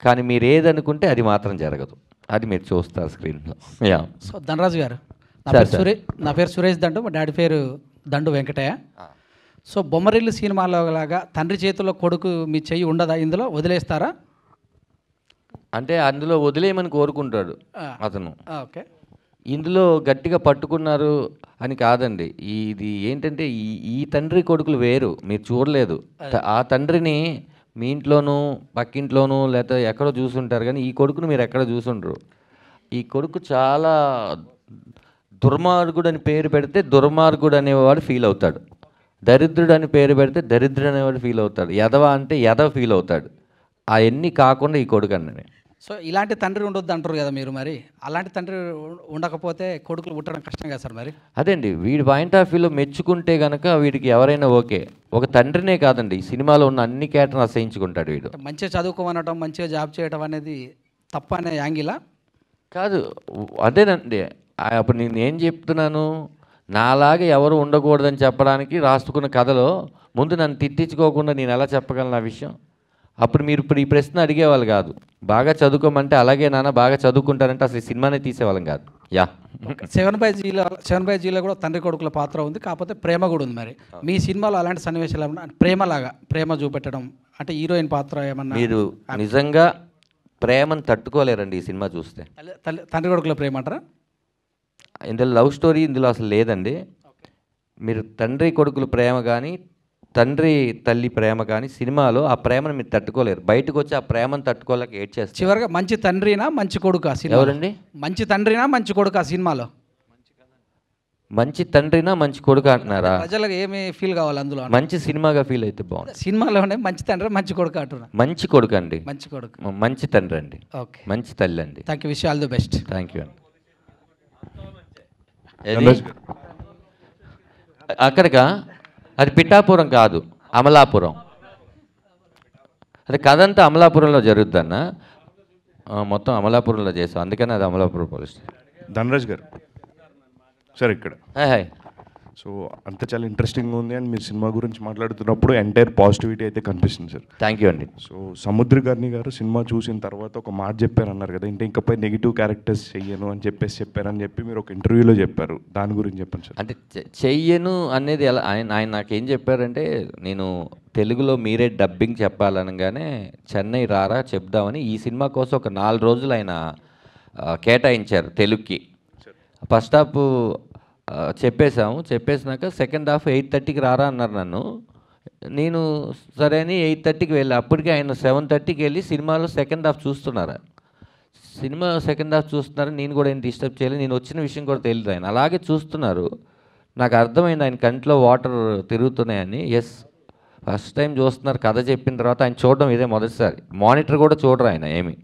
కానీ మీరు ఏది అనుకుంటే అది మాత్రం జరగదు. అది మీరు చూస్తారు స్క్రీన్లో. యా. సో ధనరాజు గారు, నా పేరు సురేష్ దండు, మా డాడీ పేరు దండు వెంకటయ్య. సో బొమ్మరిల్లు సినిమాలో లాగా తండ్రి చేతిలో కొడుకు మీ చెయ్యి ఉండదా? ఇందులో వదిలేస్తారా? అంటే అందులో వదిలేయమని కోరుకుంటాడు అతను. ఓకే. ఇందులో గట్టిగా పట్టుకున్నారు అని కాదండి. ఇది ఏంటంటే ఈ తండ్రి కొడుకులు వేరు, మీరు చూడలేదు. ఆ తండ్రిని మీ ఇంట్లోనూ పక్కింట్లోనూ లేకపోతే ఎక్కడో చూసుంటారు, కానీ ఈ కొడుకును మీరు ఎక్కడ చూసుంటారు. ఈ కొడుకు చాలా దుర్మార్గుడు అని పేరు పెడితే దుర్మార్గుడు అనేవాడు ఫీల్ అవుతాడు, దరిద్రుడు అని పేరు పెడితే దరిద్రుడు అనేవాడు ఫీల్ అవుతాడు, ఎదవ అంటే ఎదవ ఫీల్ అవుతాడు. అవన్నీ కాకుండా ఈ కొడుకు అన్నది. సో ఇలాంటి తండ్రి ఉండొద్దు అంటారు కదా మీరు, మరి అలాంటి తండ్రి ఉండకపోతే కొడుకులు పుట్టడం కష్టం కదా సార్ మరి? అదేండి, వీడి పాయింట్ ఆఫ్ వ్యూలో మెచ్చుకుంటే కనుక వీడికి ఎవరైనా ఓకే. ఒక తండ్రినే కాదండి, ఈ సినిమాలో ఉన్న అన్ని క్యారెక్టర్లు అసహించుకుంటాడు వీడు. మంచిగా చదువుకోమనటం, మంచిగా జాబ్ చేయడం అనేది తప్ప అనే యాంగిలా కాదు. అదేనండి, అప్పుడు నేను ఏం చెప్తున్నాను, నాలాగా ఎవరు ఉండకూడదని చెప్పడానికి రాసుకున్న కథలో ముందు నన్ను తిట్టించుకోకుండా నేను ఎలా చెప్పగలను ఆ విషయం? అప్పుడు మీరు ఇప్పుడు ఈ ప్రశ్న అడిగేవాళ్ళు కాదు. బాగా చదువుకోమంటే అలాగే నాన్న బాగా చదువుకుంటారంటే అసలు ఈ సినిమానే తీసేవాళ్ళం కాదు. యా. 7/Gలో కూడా తండ్రి కొడుకుల పాత్ర ఉంది, కాకపోతే ప్రేమ కూడా ఉంది. మరి మీ సినిమాలో అలాంటి సన్నివేశాలు ప్రేమలాగా ప్రేమ చూపెట్టడం అంటే హీరోయిన్ పాత్ర ఏమన్నా? మీరు నిజంగా ప్రేమను తట్టుకోలేరండి ఈ సినిమా చూస్తే. తండ్రి కొడుకుల ప్రేమ అంటారా? ఇందులో లవ్ స్టోరీ ఇందులో అసలు లేదండి. మీరు తండ్రి కొడుకుల ప్రేమ కానీ తండ్రి తల్లి ప్రేమ కానీ సినిమాలో ఆ ప్రేమను మీరు తట్టుకోలేరు. బయటకు వచ్చి ఆ ప్రేమను తట్టుకోలేక ఏడ్ చేస్తారు. చివరిగా మంచి తండ్రినా మంచి కొడుకు ఆ సినిమా? ఎవరండి? మంచి తండ్రినా మంచి కొడుకు ఆ సినిమాలో? మంచి తండ్రినా మంచి కొడుకు అంటున్నారా? ప్రజలకు ఏమి ఫీల్ కావాలి అందులో? మంచి సినిమాగా ఫీల్ అయితే బాగుంది. సినిమాలోనే మంచి తండ్రి మంచి కొడుకు అంటున్నా. మంచి కొడుకు అండి, మంచి కొడుకు, మంచి తండ్రి అండి, ఓకే, మంచి తల్లి అండి. Thank you, wish all the best. Thank you అండి. అక్కడికా? అది పిఠాపురం కాదు, అమలాపురం. అది కథ అంతా అమలాపురంలో జరుగుద్దన్న, మొత్తం అమలాపురంలో చేసాం, అందుకని అది అమలాపురం పోలీస్. ధనరాజ్ గారు సార్ ఇక్కడ. హాయ్. సో అంత చాలా ఇంట్రెస్టింగ్గా ఉంది, అండ్ మీరు సినిమా గురించి మాట్లాడుతున్నప్పుడు ఎంటైర్ పాజిటివిటీ అయితే కనిపిస్తుంది సార్. థ్యాంక్ యూ అండి. సో సముద్రగారిని గారు సినిమా చూసిన తర్వాత ఒక మాట చెప్పారు అన్నారు కదా, ఇంకపై నెగిటివ్ క్యారెక్టర్స్ చెయ్యను అని చెప్పారని చెప్పి మీరు ఒక ఇంటర్వ్యూలో చెప్పారు. దాని గురించి చెప్పండి సార్. అంటే చెయ్యను అనేది ఎలా, ఆయన నాకేం చెప్పారంటే, నేను తెలుగులో మీరే డబ్బింగ్ చెప్పాలనగానే చెన్నై రారా చెప్దామని ఈ సినిమా కోసం ఒక 4 రోజులు ఆయన కేటాయించారు తెలుగుకి. ఫస్ట్ హాఫ్ చెప్పేసినాక సెకండ్ హాఫ్ 8:30కి రారా అన్నారు నన్ను. నేను సరే అని 8:30కి వెళ్ళి, అప్పటికి ఆయన 7:30కి వెళ్ళి సినిమాలో సెకండ్ హాఫ్ చూస్తున్నారు. సినిమా సెకండ్ హాఫ్ చూస్తున్నారు, నేను కూడా ఏం డిస్టర్బ్ చేయలేదు, నేను వచ్చిన విషయం కూడా తెలియదు. ఆయన అలాగే చూస్తున్నారు. నాకు అర్థమైంది ఆయన కంట్లో వాటర్ తిరుగుతున్నాయని. ఎస్, ఫస్ట్ టైం చూస్తున్నారు. కథ చెప్పిన తర్వాత ఆయన చూడడం ఇదే మొదటిసారి. మానిటర్ కూడా చూడరు ఆయన ఏమి.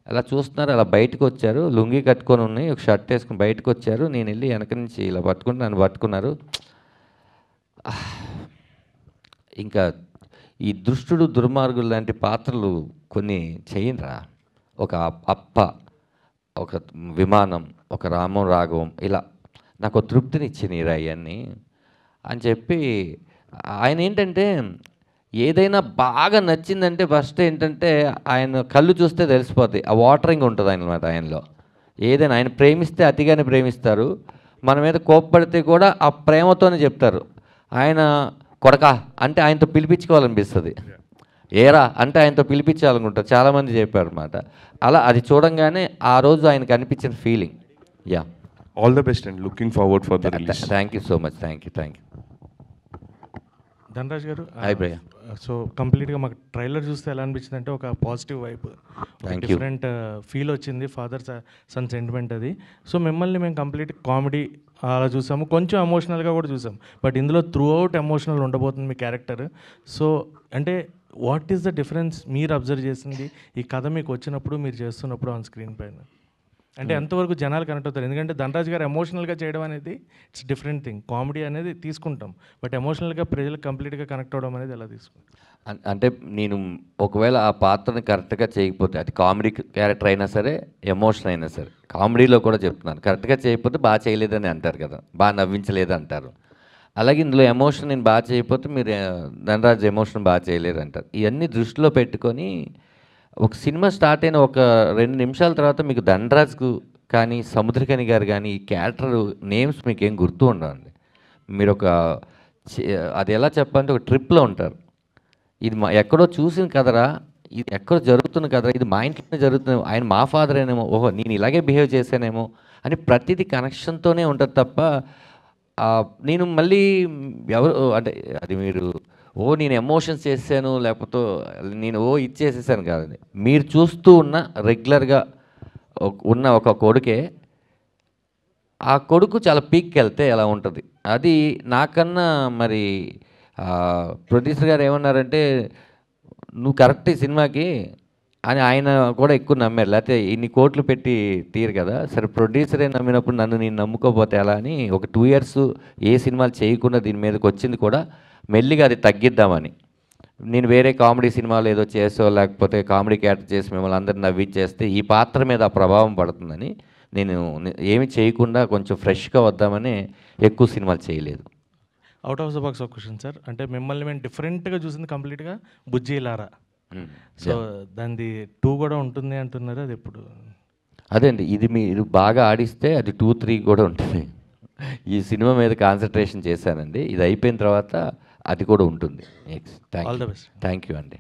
అలా చూస్తున్నారు. అలా బయటకు వచ్చారు, లుంగి కట్టుకొని ఉన్నాయి, ఒక షర్ట్ వేసుకుని బయటకు వచ్చారు. నేను వెళ్ళి వెనక నుంచి ఇలా పట్టుకుంటే నన్ను పట్టుకున్నారు. ఇంకా ఈ దుష్టుడు దుర్మార్గులు లాంటి పాత్రలు కొన్ని చేయరా. ఒక అప్ప, ఒక విమానం, ఒక రామం రాఘవం, ఇలా నాకు తృప్తినిచ్చినాయిరా ఇవన్నీ అని చెప్పి. ఆయన ఏంటంటే ఏదైనా బాగా నచ్చిందంటే ఫస్ట్ ఏంటంటే ఆయన కళ్ళు చూస్తే తెలిసిపోద్ది, ఆ వాటరింగ్ ఉంటుంది అనమాట ఆయనలో. ఏదైనా ఆయన ప్రేమిస్తే అతిగానే ప్రేమిస్తారు, మన మీద కోప్పడితే కూడా ఆ ప్రేమతోనే చెప్తారు. ఆయన కొడకా అంటే ఆయనతో పిలిపించుకోవాలనిపిస్తుంది, ఏరా అంటే ఆయనతో పిలిపించాలనుకుంటారు, చాలామంది చెప్పారు అనమాట. అలా అది చూడంగానే ఆ రోజు ఆయనకు అనిపించిన feeling. Yeah, all the best and looking forward for the release. Thank you so much, thank you. Dhanraj గారు, హాయ్ భయ్య. సో కంప్లీట్గా మాకు ట్రైలర్ చూస్తే ఎలా అనిపించింది అంటే ఒక పాజిటివ్ వైబ్, డిఫరెంట్ ఫీల్ వచ్చింది, ఫాదర్ సన్ సెంటిమెంట్ అది. సో మిమ్మల్ని మేము కంప్లీట్ కామెడీ అలా చూసాము, కొంచెం ఎమోషనల్గా కూడా చూసాం, బట్ ఇందులో త్రూ అవుట్ ఎమోషనల్ ఉండబోతుంది మీ క్యారెక్టర్. సో అంటే వాట్ ఈస్ ద డిఫరెన్స్ మీరు అబ్జర్వ్ చేసింది ఈ కథ మీకు వచ్చినప్పుడు, మీరు చేస్తున్నప్పుడు ఆన్ స్క్రీన్ పైన? అంటే ఎంతవరకు జనాలు కనెక్ట్ అవుతారు? ఎందుకంటే ధనరాజ్ గారు ఎమోషనల్గా చేయడం అనేది ఇట్స్ డిఫరెంట్ థింగ్. కామెడీ అనేది తీసుకుంటాం, బట్ ఎమోషనల్గా ప్రజలకు కంప్లీట్గా కనెక్ట్ అవ్వడం అనేది ఎలా తీసుకుంటాం? అంటే నేను ఒకవేళ ఆ పాత్రను కరెక్ట్గా చేయకపోతే, అది కామెడీ క్యారెక్టర్ అయినా సరే, ఎమోషన్ అయినా సరే, కామెడీలో కూడా చెప్తున్నాను, కరెక్ట్గా చేయకపోతే బాగా చేయలేదని అంటారు కదా, బాగా నవ్వించలేదు అంటారు. అలాగే ఇందులో ఎమోషన్ నేను బాగా చేయకపోతే మీరు ధనరాజ్ ఎమోషన్ బాగా చేయలేరు అంటారు. ఇవన్నీ దృష్టిలో పెట్టుకొని ఒక సినిమా స్టార్ట్ అయిన ఒక 2 నిమిషాల తర్వాత మీకు ధనరాజ్కు కానీ సముద్రకని గారు కానీ ఈ క్యారెక్టర్ నేమ్స్ మీకు ఏం గుర్తు ఉండవండి. మీరు ఒక అది ఎలా చెప్పాలంటే ఒక ట్రిప్లో ఉంటారు, ఇది ఎక్కడో చూసిన కదరా, ఇది ఎక్కడో జరుగుతున్న కదరా, ఇది మా ఇంట్లోనే జరుగుతుంది, ఆయన మా ఫాదర్ ఏనేమో, ఓహో నేను ఇలాగే బిహేవ్ చేశానేమో అని ప్రతిదీ కనెక్షన్తోనే ఉంటుంది తప్ప నేను మళ్ళీ ఎవరు అంటే అది మీరు నేను ఎమోషన్స్ చేశాను లేకపోతే నేను ఇచ్చేసేసాను కాదండి. మీరు చూస్తూ ఉన్న రెగ్యులర్గా ఉన్న ఒక కొడుకే, ఆ కొడుకు చాలా పీక్కి వెళ్తే ఎలా ఉంటుంది, అది నాకన్నా మరి ప్రొడ్యూసర్ గారు ఏమన్నారంటే నువ్వు కరెక్ట్ ఈ సినిమాకి అని ఆయన కూడా ఎక్కువ నమ్మారు, లేకపోతే ఇన్ని కోట్లు పెట్టి తీరు కదా, సరే ప్రొడ్యూసరే నమ్మినప్పుడు నన్ను నేను నమ్ముకోపోతే ఎలా అని ఒక 2 years ఏ సినిమాలు చేయకుండా దీని మీదకి వచ్చింది కూడా మెల్లిగా అది తగ్గిద్దామని. నేను వేరే కామెడీ సినిమాలు ఏదో చేసో లేకపోతే కామెడీ క్యారెక్టర్ చేసి మిమ్మల్ని అందరిని నవ్వించేస్తే ఈ పాత్ర మీద ఆ ప్రభావం పడుతుందని నేను ఏమి చేయకుండా కొంచెం ఫ్రెష్గా వద్దామని ఎక్కువ సినిమాలు చేయలేదు. అవుట్ ఆఫ్ ద బాక్స్ ఒక క్వశ్చన్ సార్, అంటే మిమ్మల్ని మేము డిఫరెంట్గా చూసింది కంప్లీట్గా బుజ్జిలారా, సో దానిది 2 కూడా ఉంటుంది అంటున్నారు, అది ఎప్పుడు? అదే అండి, ఇది మీరు బాగా ఆడిస్తే అది 2, 3 కూడా ఉంటుంది. ఈ సినిమా మీద కాన్సన్ట్రేషన్ చేశానండి, ఇది అయిపోయిన తర్వాత అది కూడా ఉంటుంది. థ్యాంక్ యూ అండి.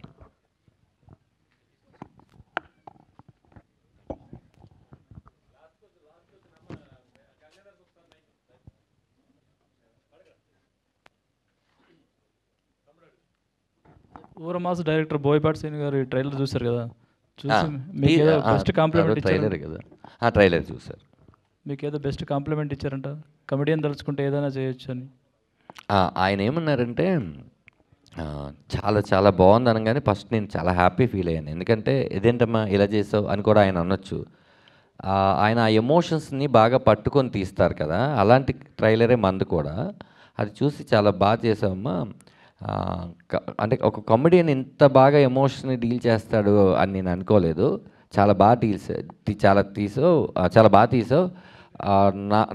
ఊరమాస్ డైరెక్టర్ బోయపాటి శ్రీను గారు ఈ ట్రైలర్ చూశారు కదా, చూసి మీకు ఏదో బెస్ట్ కాంప్లిమెంట్ ట్రైలర్ కదా, ట్రైలర్ చూసారు, మీకు ఏదో బెస్ట్ కాంప్లిమెంట్ ఇచ్చారంట, కమెడియన్ తలుచుకుంటే ఏదైనా చేయొచ్చు అని. ఆయన ఏమన్నారంటే చాలా చాలా బాగుంది అనగానే ఫస్ట్ నేను చాలా హ్యాపీ ఫీల్ అయ్యాను, ఎందుకంటే ఇదేంటమ్మా ఇలా చేసావు అని కూడా ఆయన అనొచ్చు. ఆయన ఆ ఎమోషన్స్ని బాగా పట్టుకొని తీస్తారు కదా, అలాంటి ట్రైలరే మంది కూడా. అది చూసి చాలా బాగా చేసావమ్మా, అంటే ఒక కామెడియన్ ఇంత బాగా ఎమోషన్ని డీల్ చేస్తాడు అని నేను అనుకోలేదు, చాలా బాగా చాలా బాగా తీసావు,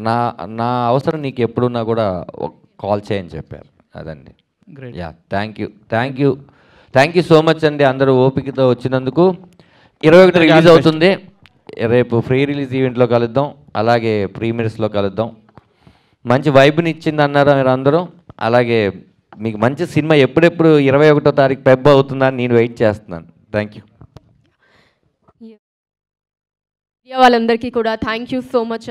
నా నా అవసరం నీకు ఎప్పుడున్నా కూడా కాల్ చేయని చెప్పారు. అదండి. Yeah, thank you so much అండి, అందరూ ఓపికతో వచ్చినందుకు. 21 రిలీజ్ అవుతుంది, రేపు ఫ్రీ రిలీజ్ ఈవెంట్లో కలుద్దాం, అలాగే ప్రీమియర్స్లో కలుద్దాం. మంచి వైబ్ని ఇచ్చింది అన్నారు మీరు అందరూ, అలాగే మీకు మంచి సినిమా ఎప్పుడెప్పుడు 21వ తారీఖు పెబ్బ అవుతుందని నేను వెయిట్ చేస్తున్నాను. Thank you. వాళ్ళందరికీ కూడా థ్యాంక్ యూ సో మచ్.